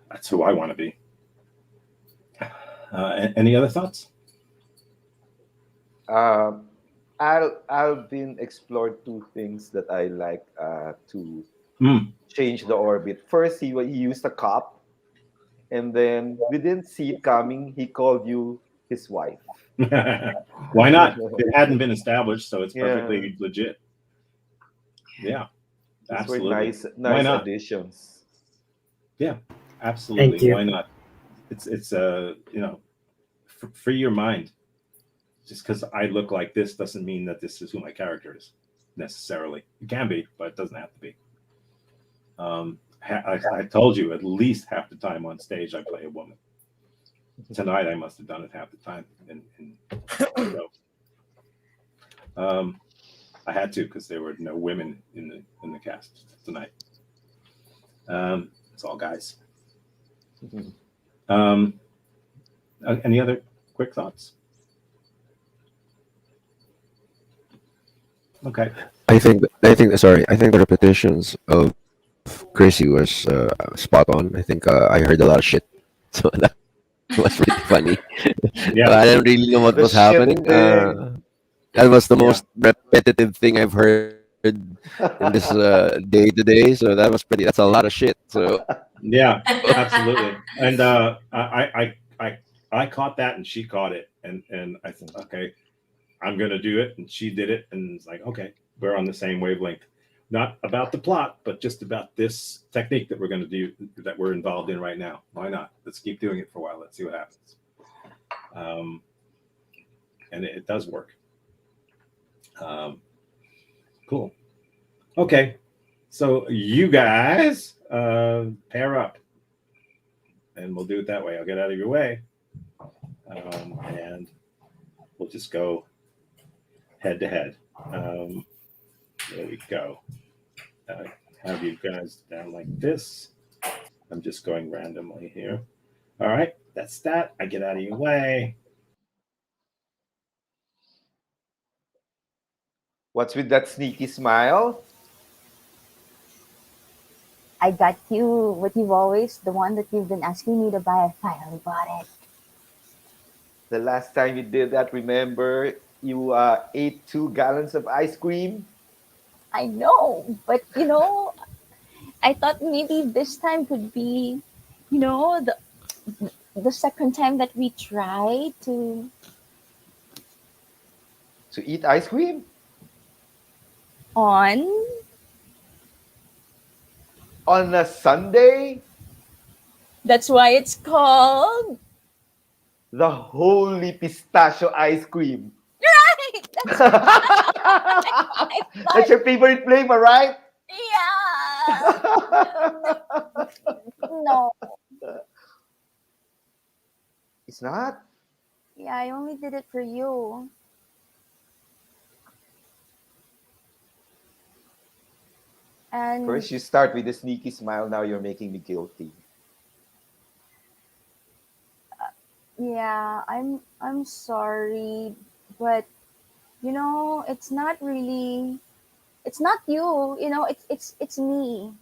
That's who I want to be. Any other thoughts? Um, Alvin explored two things that I like to Mm. change the orbit. First, he used a cop, and then we didn't see it coming. He called you his wife. Why not? It hadn't been established, so it's Yeah, perfectly legit. Yeah, these were absolutely. Why nice not? additions. Yeah, Thank absolutely. you. Why not? It's free your mind. Just because I look like this doesn't mean that this is who my character is necessarily. It can be, but it doesn't have to be. I told you at least half the time on stage I play a woman. Tonight I must have done it half the time in the show. I had to because there were no women in the cast tonight. It's all guys. Um, any other quick thoughts? Okay. I think the repetitions of Chrissy was spot on. I think I heard a lot of shit, so that was pretty funny. Yeah. I didn't really know what The was shit happening. thing. That was the Yeah. most repetitive thing I've heard in this day to day. So that's a lot of shit. So Yeah. Absolutely. And I caught that, and she caught it, and I said, okay, I'm gonna do it, and she did it, and it's like, okay, we're on the same wavelength. Not about the plot, but just about this technique that we're gonna do, that we're involved in right now. Why not? Let's keep doing it for a while. Let's see what happens. Um, and it does work. Um, cool. Okay, so you guys pair up, and we'll do it that way. I'll get out of your way, and we'll just go head to head. There we go. Uh, have you guys down like this. I'm just going randomly here. All right, that's that. I get out of your way. What's with that sneaky smile? I got you what you've always, the one that you've been asking me to buy. I finally bought it. The last time you did that, remember, you ate 2 gallons of ice cream? I know, but I thought maybe this time could be, you know, the second time that we try to To eat ice cream? on. On a Sunday? That's why it's called. The holy pistachio ice cream. Right. I That's thought. your favorite flavor, right? Yeah. No. It's not. Yeah, I only did it for you. And First, you start with a sneaky smile. Now you're making me guilty. yeah, I'm sorry, but it's not really, it's not you, it's me.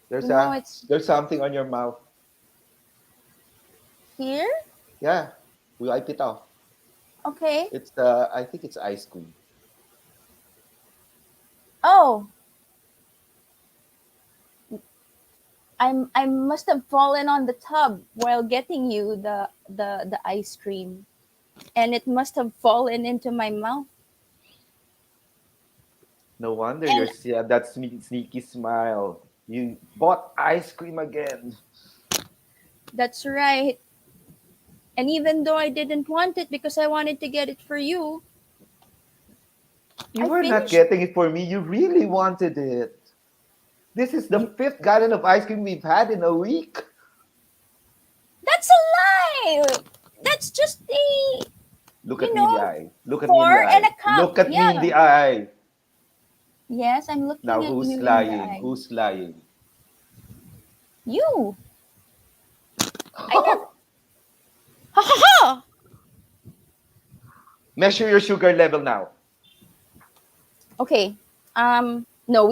There's a It's there's something on your mouth. here. Yeah, we wipe it off. Okay. It's I think it's ice cream. Oh, I must have fallen on the tub while getting you the ice cream, and it must have fallen into my mouth. No wonder And that sneaky smile. You bought ice cream again. that's right. And even though I didn't want it because I wanted to get it for you, You I were not finished. getting it for me. You really wanted it. This is the You, fifth gallon of ice cream we've had in a week. that's a lie. That's just the Look you at me in the know eye. Look at me in the four and eye. a cup. Look at me in Yeah. the eye. Yes, I'm Now looking at who's you in the lying? eye. Who's lying? You. I never. Ha ha ha. Measure your sugar level now. Okay. No,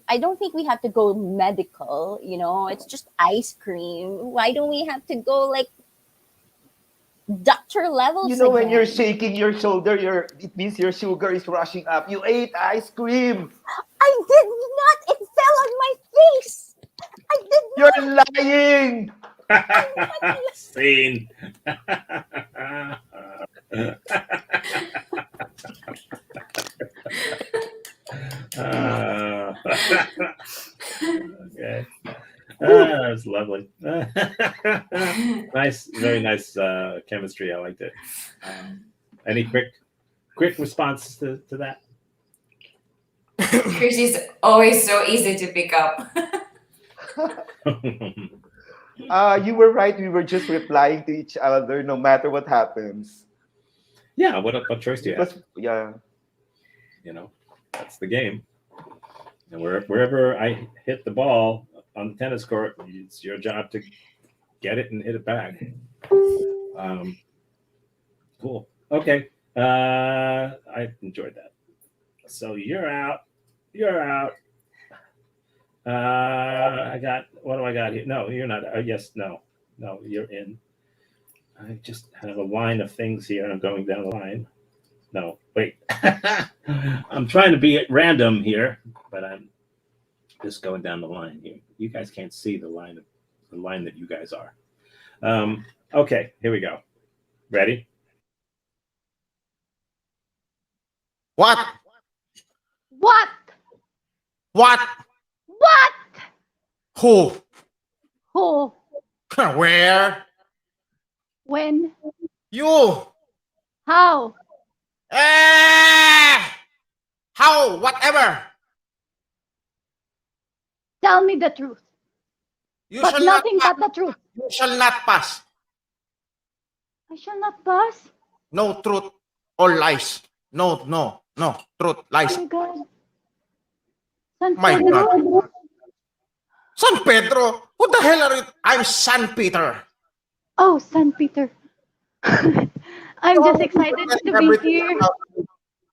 I don't think we have to go medical. It's just ice cream. Why don't we have to go like doctor You levels know when you're again? shaking your shoulder, it means your sugar is rushing up. You ate ice cream. I did not. It fell on my face. I did You're not. lying. I'm not. Scene. Uh, okay. That was lovely. Nice, very nice chemistry. I liked it. Any quick responses to that? Chrissy's always so easy to pick up. You were right. We were just replying to each other no matter what happens. Yeah. What choice do you It have? was, yeah. That's the game. And wherever I hit the ball on the tennis court, it's your job to get it and hit it back. Cool. Okay. I enjoyed that. So you're out. You're out. I got. What do I got here? No, you're not. Yes. No. No. You're in. I just have a line of things here. I'm going down the line. No. Wait. I'm trying to be at random here, but I'm just going down the line. You guys can't see the line that you guys are. Okay. Here we go. Ready? What? What? What? What? Who? Who? Where? When? You? How? Eh! How? Whatever. Tell me the truth, You but shall not nothing pass. but the truth. You shall not pass. I shall not pass. No truth or lies. No, no, no. Truth, Oh lies. my God. San My Pedro? God. San Pedro? Who the hell are you? I'm San Peter. Oh, San Peter. I'm just excited Forget to be everything here. about me.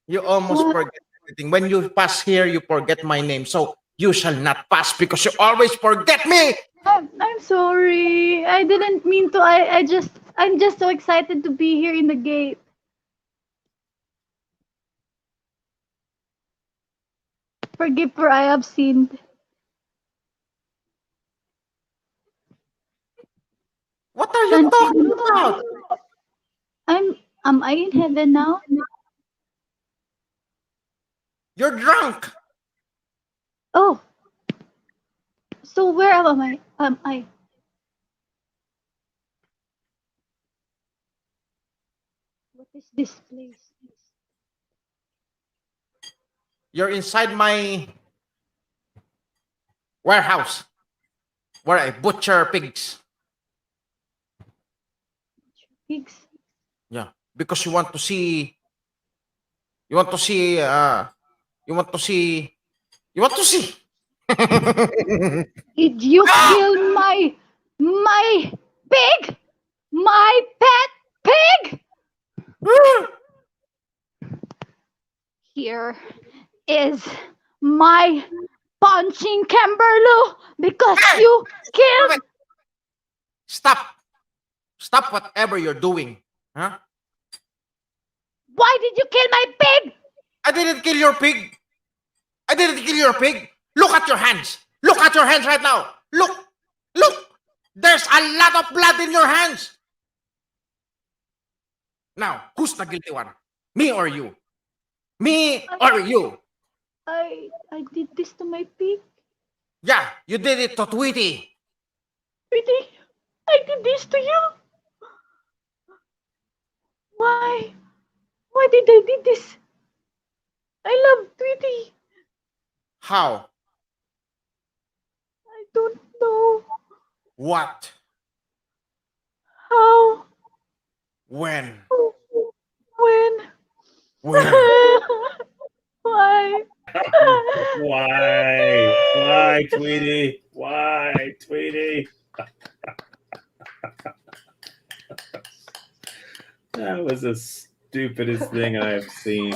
You almost What? forget everything. When you pass here, you forget my name. So you shall not pass because you always forget me. I'm sorry. I didn't mean to. I'm just so excited to be here in the gate. Forgive for I have sinned. What are you San talking Pedro. about? Am I in heaven now? You're drunk. Oh, so where am I? What is this place? You're inside my warehouse where I butcher pigs. Pigs. Yeah, because you want to see. You want to see. You want to see You want to see? Did you kill my pig? My pet pig? Here is my punching Kimberloo because Hey! you Stop killed. it! Stop! Stop whatever you're doing. Huh? Why did you kill my pig? I didn't kill your pig. I didn't kill your pig. Look at your hands. Look at your hands right now. Look. Look. There's a lot of blood in your hands. Now, who's the guilty one? Me or you? Me or you? I did this to my pig. Yeah, you did it to Tweety. Tweety, I did this to you. Why? Why did I did this? I love Tweety. How? I don't know What? how. When? When? Where? Why? Why? Why, Tweety? Why, Tweety? That was the stupidest thing I have seen.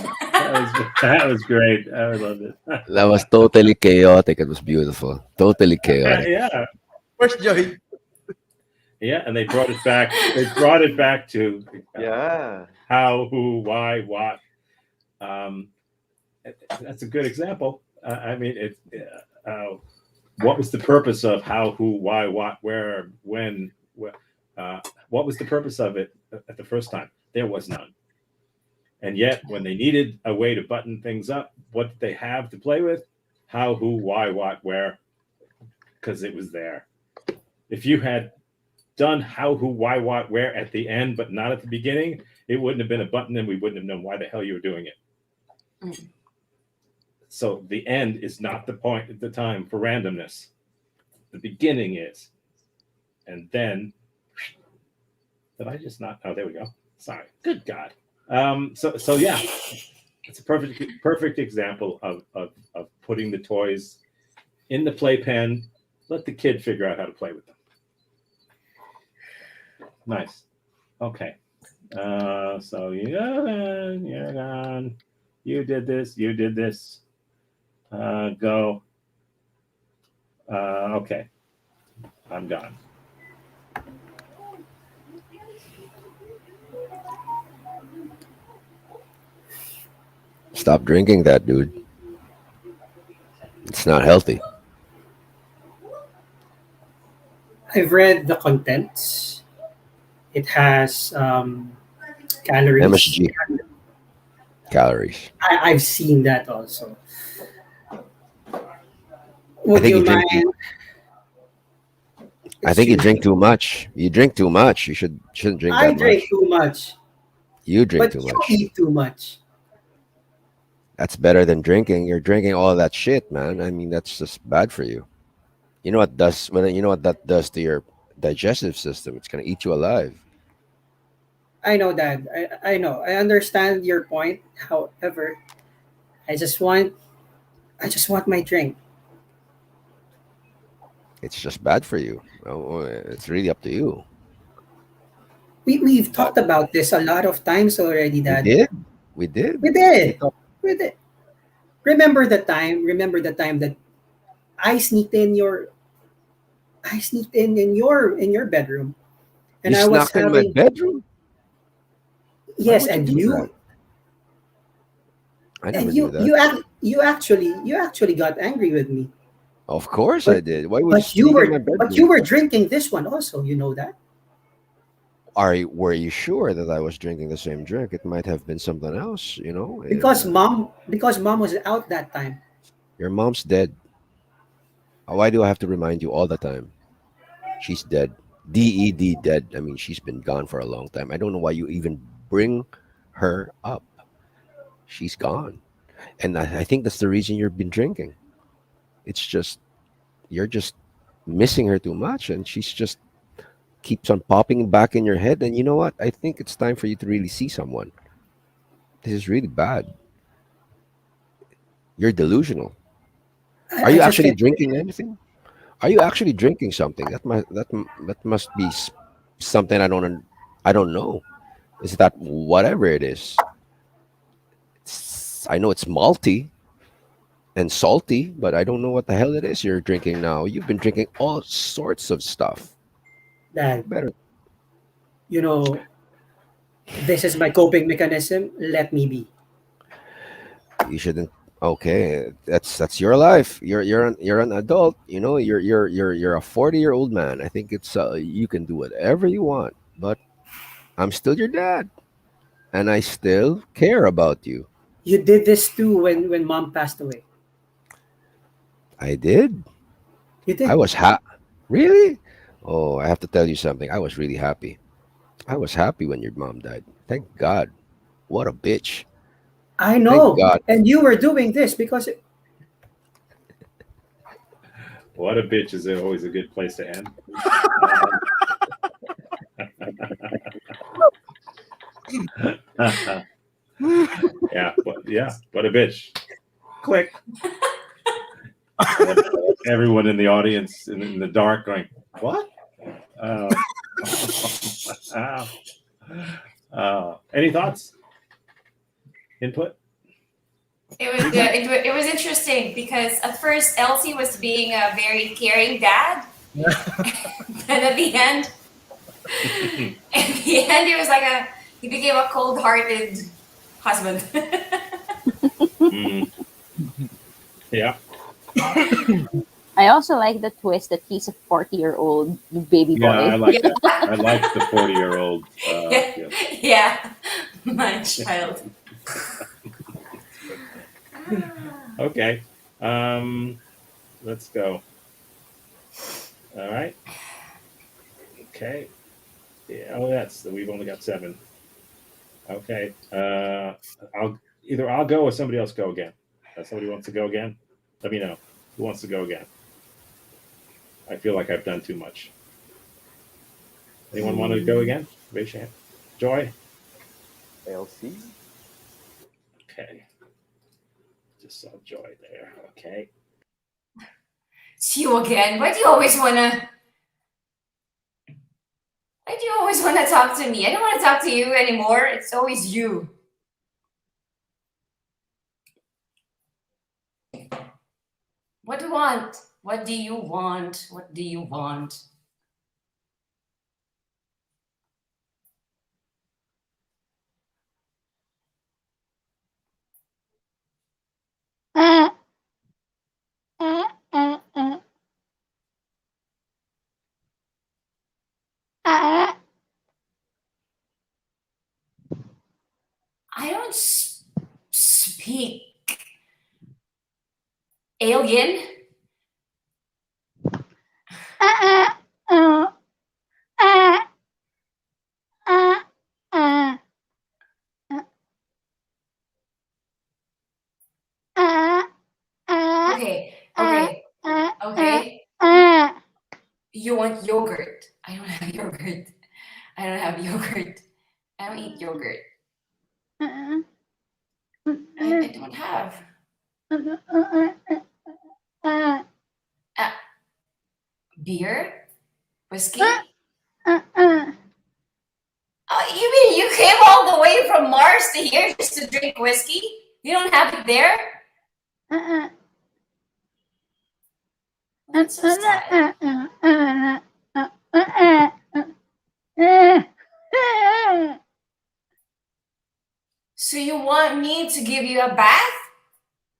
That was great. I loved it. That was totally chaotic. It was beautiful. Totally chaotic. Yeah, Where's Joy? yeah, and they brought it back. They brought it back to Yeah. how, who, why, what. Um, that's a good example. I mean, what was the purpose of how, who, why, what, where, when? What was the purpose of it at the first time? There was none. And yet, when they needed a way to button things up, what did they have to play with? How, who, why, what, where? Because it was there. If you had done how, who, why, what, where at the end, but not at the beginning, it wouldn't have been a button, and we wouldn't have known why the hell you were doing it. Mm. So the end is not the point at the time for randomness. The beginning is. And then, did I just not? Oh, there we go. Sorry. Good God. So yeah, it's a perfect example of putting the toys in the playpen. Let the kid figure out how to play with them. Nice. Okay. So you're gone. You did this. You did this. Go. Okay. I'm gone. Stop drinking that, dude. It's not healthy. I've read the contents. It has calories. MSG, calories. I've seen that also. I Would think you you drink. mind? I think you Excuse drink me. too much. You drink too much. You shouldn't drink I that drink much. too much, You drink but too you much. eat too much. That's better than drinking. You're drinking all that shit, man. I mean, that's just bad for you. You know what does when you know what that does to your digestive system? It's gonna eat you alive. I know that. I know. I understand your point. However, I just want I just want my drink. It's just bad for you. It's really up to you. We've talked about this a lot of times already, We Dad. did. We did. We We did. talked. We did. Remember the time that I sneaked in your I sneaked in your bedroom, You and I was snuck in my having bedroom. Why yes, would you and do that? you I never and do you that. you act you actually got angry with me. Of course I But did. Why would you but you sneak in my were but you bedroom? were drinking this one also. You know that Were you sure that I was drinking the same drink? It might have been something else, you know. because mom was out that time. Your mom's dead. Why do I have to remind you all the time? She's dead. DED dead. I mean, she's been gone for a long time. I don't know why you even bring her up. She's gone. And I think that's the reason you've been drinking. It's just, you're just missing her too much. And she's just keeps on popping back in your head. And you know what? I think it's time for you to really see someone. This is really bad. You're delusional. Are I you just actually can't. drinking anything? Are you actually drinking something? That must be something I don't know. Is that whatever it is? I know it's malty and salty, but I don't know what the hell it is you're drinking now. You've been drinking all sorts of stuff. Dad, Better you know, this is my coping mechanism. Let me be. you shouldn't. Okay, that's your life. You're an adult. You know, you're a 40-year-old man. I think it's you can do whatever you want. But I'm still your dad, and I still care about you. You did this too when mom passed away. I did. You I did. was really. Oh, I have to tell you something. I was really happy. I was happy when your mom died. Thank God. What a bitch. I Thank know. God. And you were doing this because What a bitch is always a good place to end. Um, yeah, what a bitch. Click. And everyone in the audience in the dark going, what? Um, any thoughts? Input? It was interesting because at first Elsie was being a very caring dad, and at the end, he was like he became a cold-hearted husband. Mm, yeah, I also like the twist that he's a 40-year-old baby yeah, I boy. like that. I like the 40-year-old. Yeah, Yes. yeah, my child. Ah. Okay. Um, let's go. All right. Okay. Yeah. Oh, we've only got seven. Okay. I'll go or somebody else go again. Somebody wants to go again. Let me know who wants to go again. I feel like I've done too much. Anyone want to go again? Raise your hand. Joy. LC. Okay. Just saw Joy there. Okay. It's you again. Why do you always wanna talk to me? I don't wanna talk to you anymore. It's always you. What do you want? What do you want? What do you want? Uh, uh, uh, uh, uh, I don't speak alien. uh, uh, uh, uh, uh, uh, uh, Okay, uh, okay, uh, okay. uh, You want yogurt. I don't have yogurt. I don't have yogurt. I don't eat yogurt. uh, I don't have. uh, Uh, beer? Whiskey? uh, Oh, you mean you came all the way from Mars to here just to drink whiskey? You don't have it there? Well, that's so sad. So you want me to give you a bath?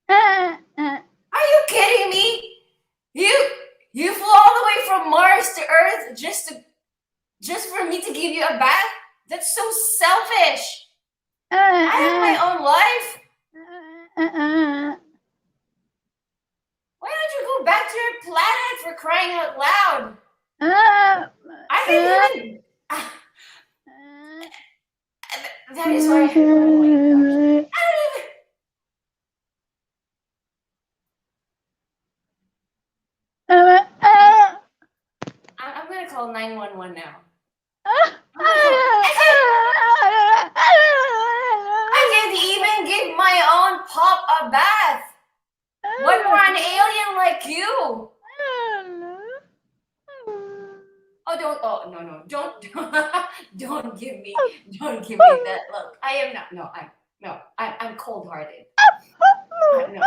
Are you kidding me? You flew all the way from Mars to Earth just for me to give you a bath? That's so selfish. I have my own life. Why don't you go back to your planet for crying out loud? I can't even. That is why. Oh my gosh. I don't even. I'm gonna call 911 now. I'm gonna call. I can't even give my own pup a bath. What more an alien like you? Oh, don't. Oh, no, no, don't. Don't give me. Don't give me that look. I am not. No, I'm. No, I'm cold-hearted. No.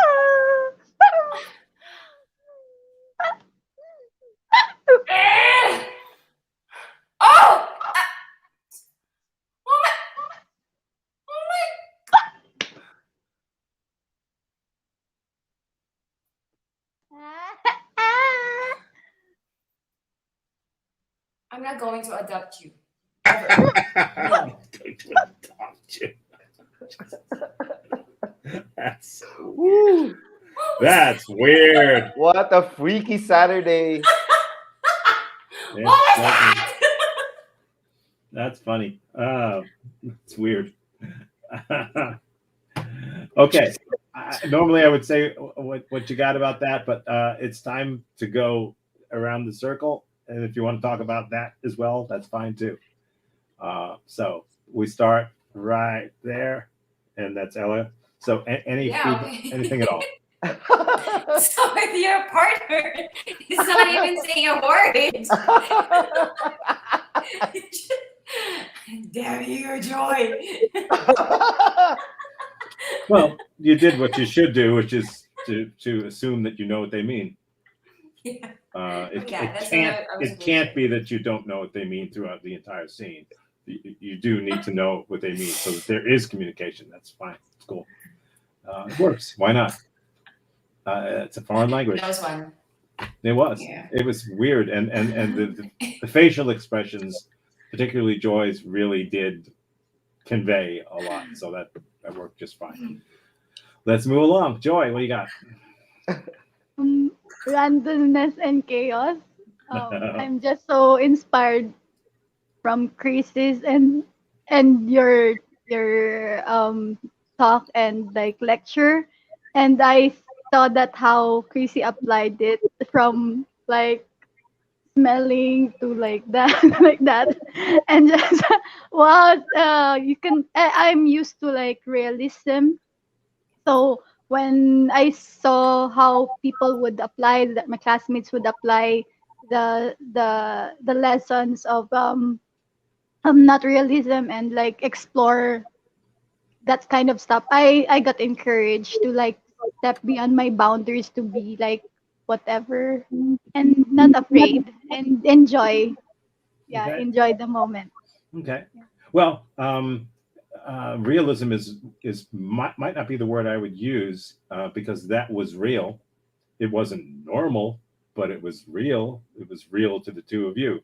Oh! Oh my! Oh my! I'm not going to adopt you. Ever. No. That's Woo! that's weird. What a freaky Saturday. What was that? That's funny. It's weird. Okay. Normally I would say what you got about that, but it's time to go around the circle. And if you want to talk about that as well, that's fine too. So we start right there, and that's Ella. So any Yeah, feedback, okay. anything at all? So if your partner is not even saying a word, damn you, Joy. Well, you did what you should do, which is to assume that you know what they mean. Yeah. It, Yeah, it that's can't what I was it can't be that you don't know what they mean throughout the entire scene. You do need to know what they mean, so that there is communication. That's fine. It's cool. It works. Why not? It's a foreign language. That was fun. It was. Yeah. It was weird, and the facial expressions, particularly Joy's, really did convey a lot. So that worked just fine. Let's move along. Joy, what do you got? Randomness and chaos. I'm just so inspired from Chris's and your talk and like lecture, and I saw that how Chrissy applied it from like smelling to like that like that, and just wow, you can I'm used to like realism, so when I saw how people would apply, that my classmates would apply the lessons of not realism and like explore that kind of stuff, I got encouraged to like step beyond my boundaries to be like whatever and not afraid and enjoy, yeah, Okay. enjoy the moment. Okay. Well, realism is might not be the word I would use because that was real. It wasn't normal, but it was real. It was real to the two of you,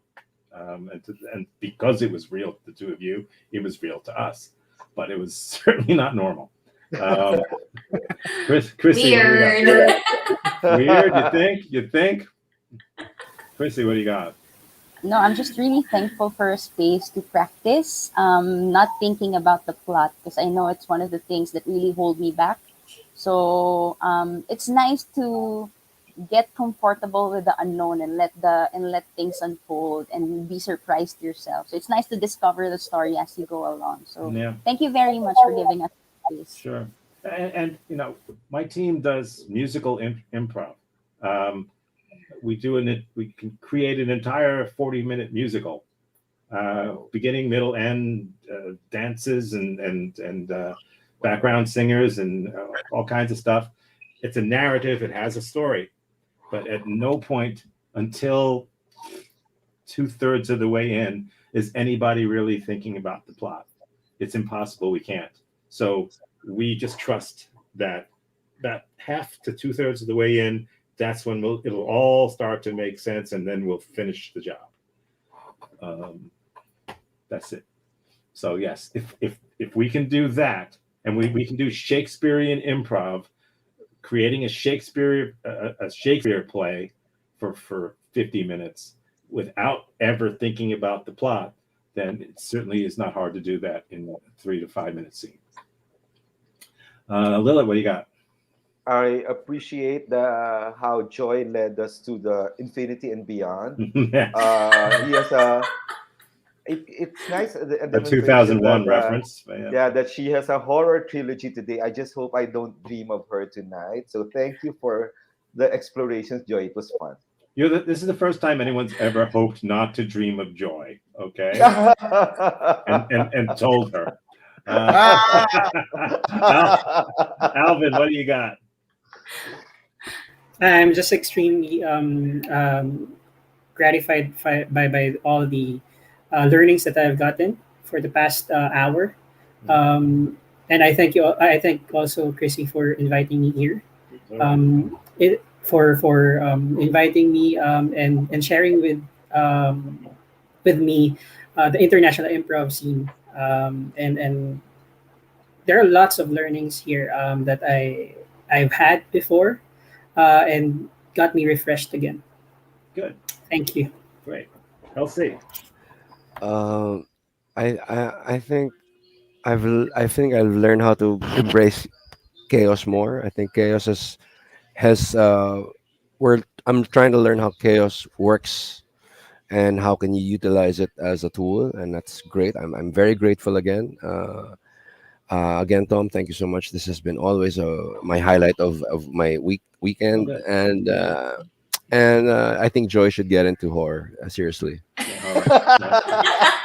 and because it was real to the two of you, it was real to us. But it was certainly not normal. Chrissy, what do you got? Weird. Weird? You think? You think? Chrissy, what do you got? No, I'm just really thankful for a space to practice, not thinking about the plot because I know it's one of the things that really hold me back. So it's nice to get comfortable with the unknown and let things unfold and be surprised yourself. So it's nice to discover the story as you go along. So Yeah. thank you very much for giving us space. Sure. And you know, my team does musical improv. Um, we can create an entire 40-minute musical, beginning, middle, end, dances and background singers and all kinds of stuff. It's a narrative. It has a story, but at no point until 2/3 of the way in is anybody really thinking about the plot. It's impossible. We can't. So we just trust that half to 2/3 of the way in, that's when it'll all start to make sense, and then we'll finish the job. That's it. So yes, if we can do that, and we can do Shakespearean improv, creating a Shakespeare play for 50 minutes without ever thinking about the plot, then it certainly is not hard to do that in a 3 to 5 minute scene. Lilith, what do you got? I appreciate the how Joy led us to the infinity and beyond. Yeah. He has it's nice, a A demonstration 2001 that reference. But yeah. yeah, that she has a horror trilogy today. I just hope I don't dream of her tonight. So thank you for the explorations, Joy. It was fun. This is the first time anyone's ever hoped not to dream of joy. Okay, and told her. Ah, Al, Alvin, what do you got? I'm just extremely gratified by all the learnings that I've gotten for the past hour. And I thank you. I thank also Chrissy for inviting me here. It for inviting me and sharing with me the international improv scene. And there are lots of learnings here that I've had before and got me refreshed again. Good, Thank you. great. LC. Um, I think I think I've learned how to embrace chaos more. I think chaos has where I'm trying to learn how chaos works and how can you utilize it as a tool, and that's great. I'm very grateful again. Again, Tom, thank you so much. This has been always my highlight of my Oh, weekend, good. and I think Joy should get into horror seriously. All right.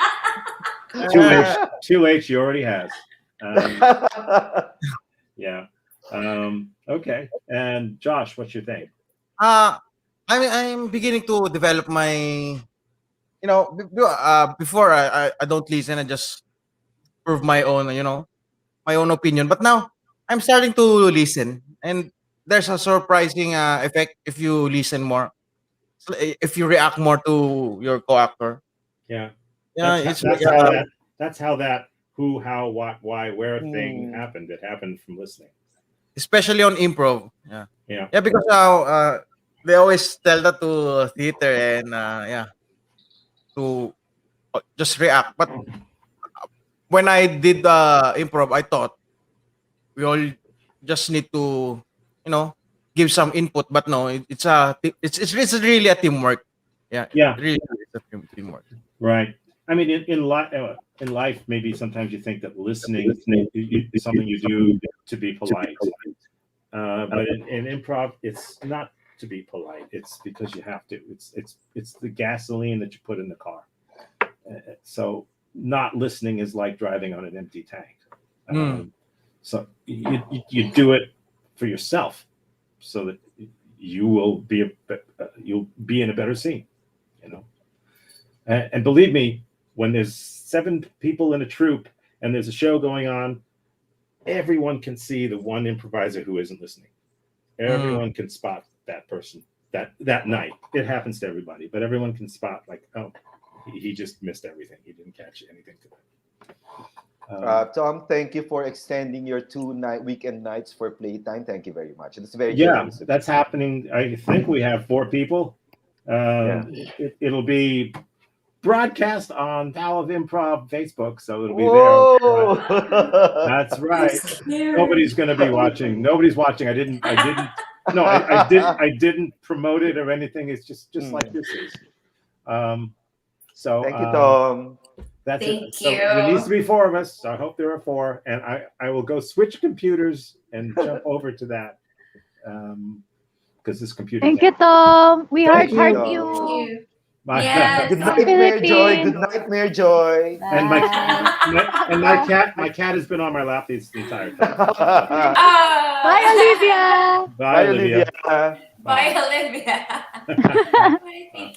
Two H. Two H. He already has. Yeah. Okay. And Josh, what's your thing? uh, I'm beginning to develop my, before I don't listen. I just prove my own, my own opinion. But now I'm starting to listen, and there's a surprising effect if you listen more, if you react more to your co-actor. Yeah. Yeah, That's it's how, like, that's how that who, how, what, why, where thing Mm. happened. It happened from listening. especially on improv. Yeah, Yeah. yeah, because now they always tell that to theater, and yeah, to just react. But when I did improv, I thought we all just need to, you know, give some input. But no, it's really a teamwork. Yeah, Yeah. really, it's a teamwork. Right. I mean, in life, maybe sometimes you think that listening is something you do to be polite. But in improv, it's not to be polite. It's because you have to. It's the gasoline that you put in the car. So not listening is like driving on an empty tank. So you do it for yourself, so that you will you'll be in a better scene. You know. And believe me, when there's 7 people in a troupe and there's a show going on, everyone can see the one improviser who isn't listening. Everyone can spot that person that night. It happens to everybody, but everyone can spot, like, oh, he just missed everything. He didn't catch anything today. Tom, thank you for extending your weekend nights for playtime. Thank you very much. It's very Yeah, generous of that's you. happening. I think we have 4 people. Yeah. It'll be broadcast on Tao of Improv Facebook, so it'll be Whoa! there. That's right. Nobody's going to be watching. Nobody's watching. I didn't. No, I didn't promote it or anything. It's just like this is. So Thank you, Tom. that's Thank it. So you. there needs to be 4 of us. So I hope there are 4, and I will go switch computers and jump over to that because this computer. Thank you, Tom. We Thank heart you. you. Thank you. My, Yes. Good night, Philippines. Mayor Joy. Good night, Mayor Joy. and Bye. my cat has been on my lap the entire time. Bye, Olivia. Bye, Olivia. Olivia. Bye, Olivia. Bye, thank you.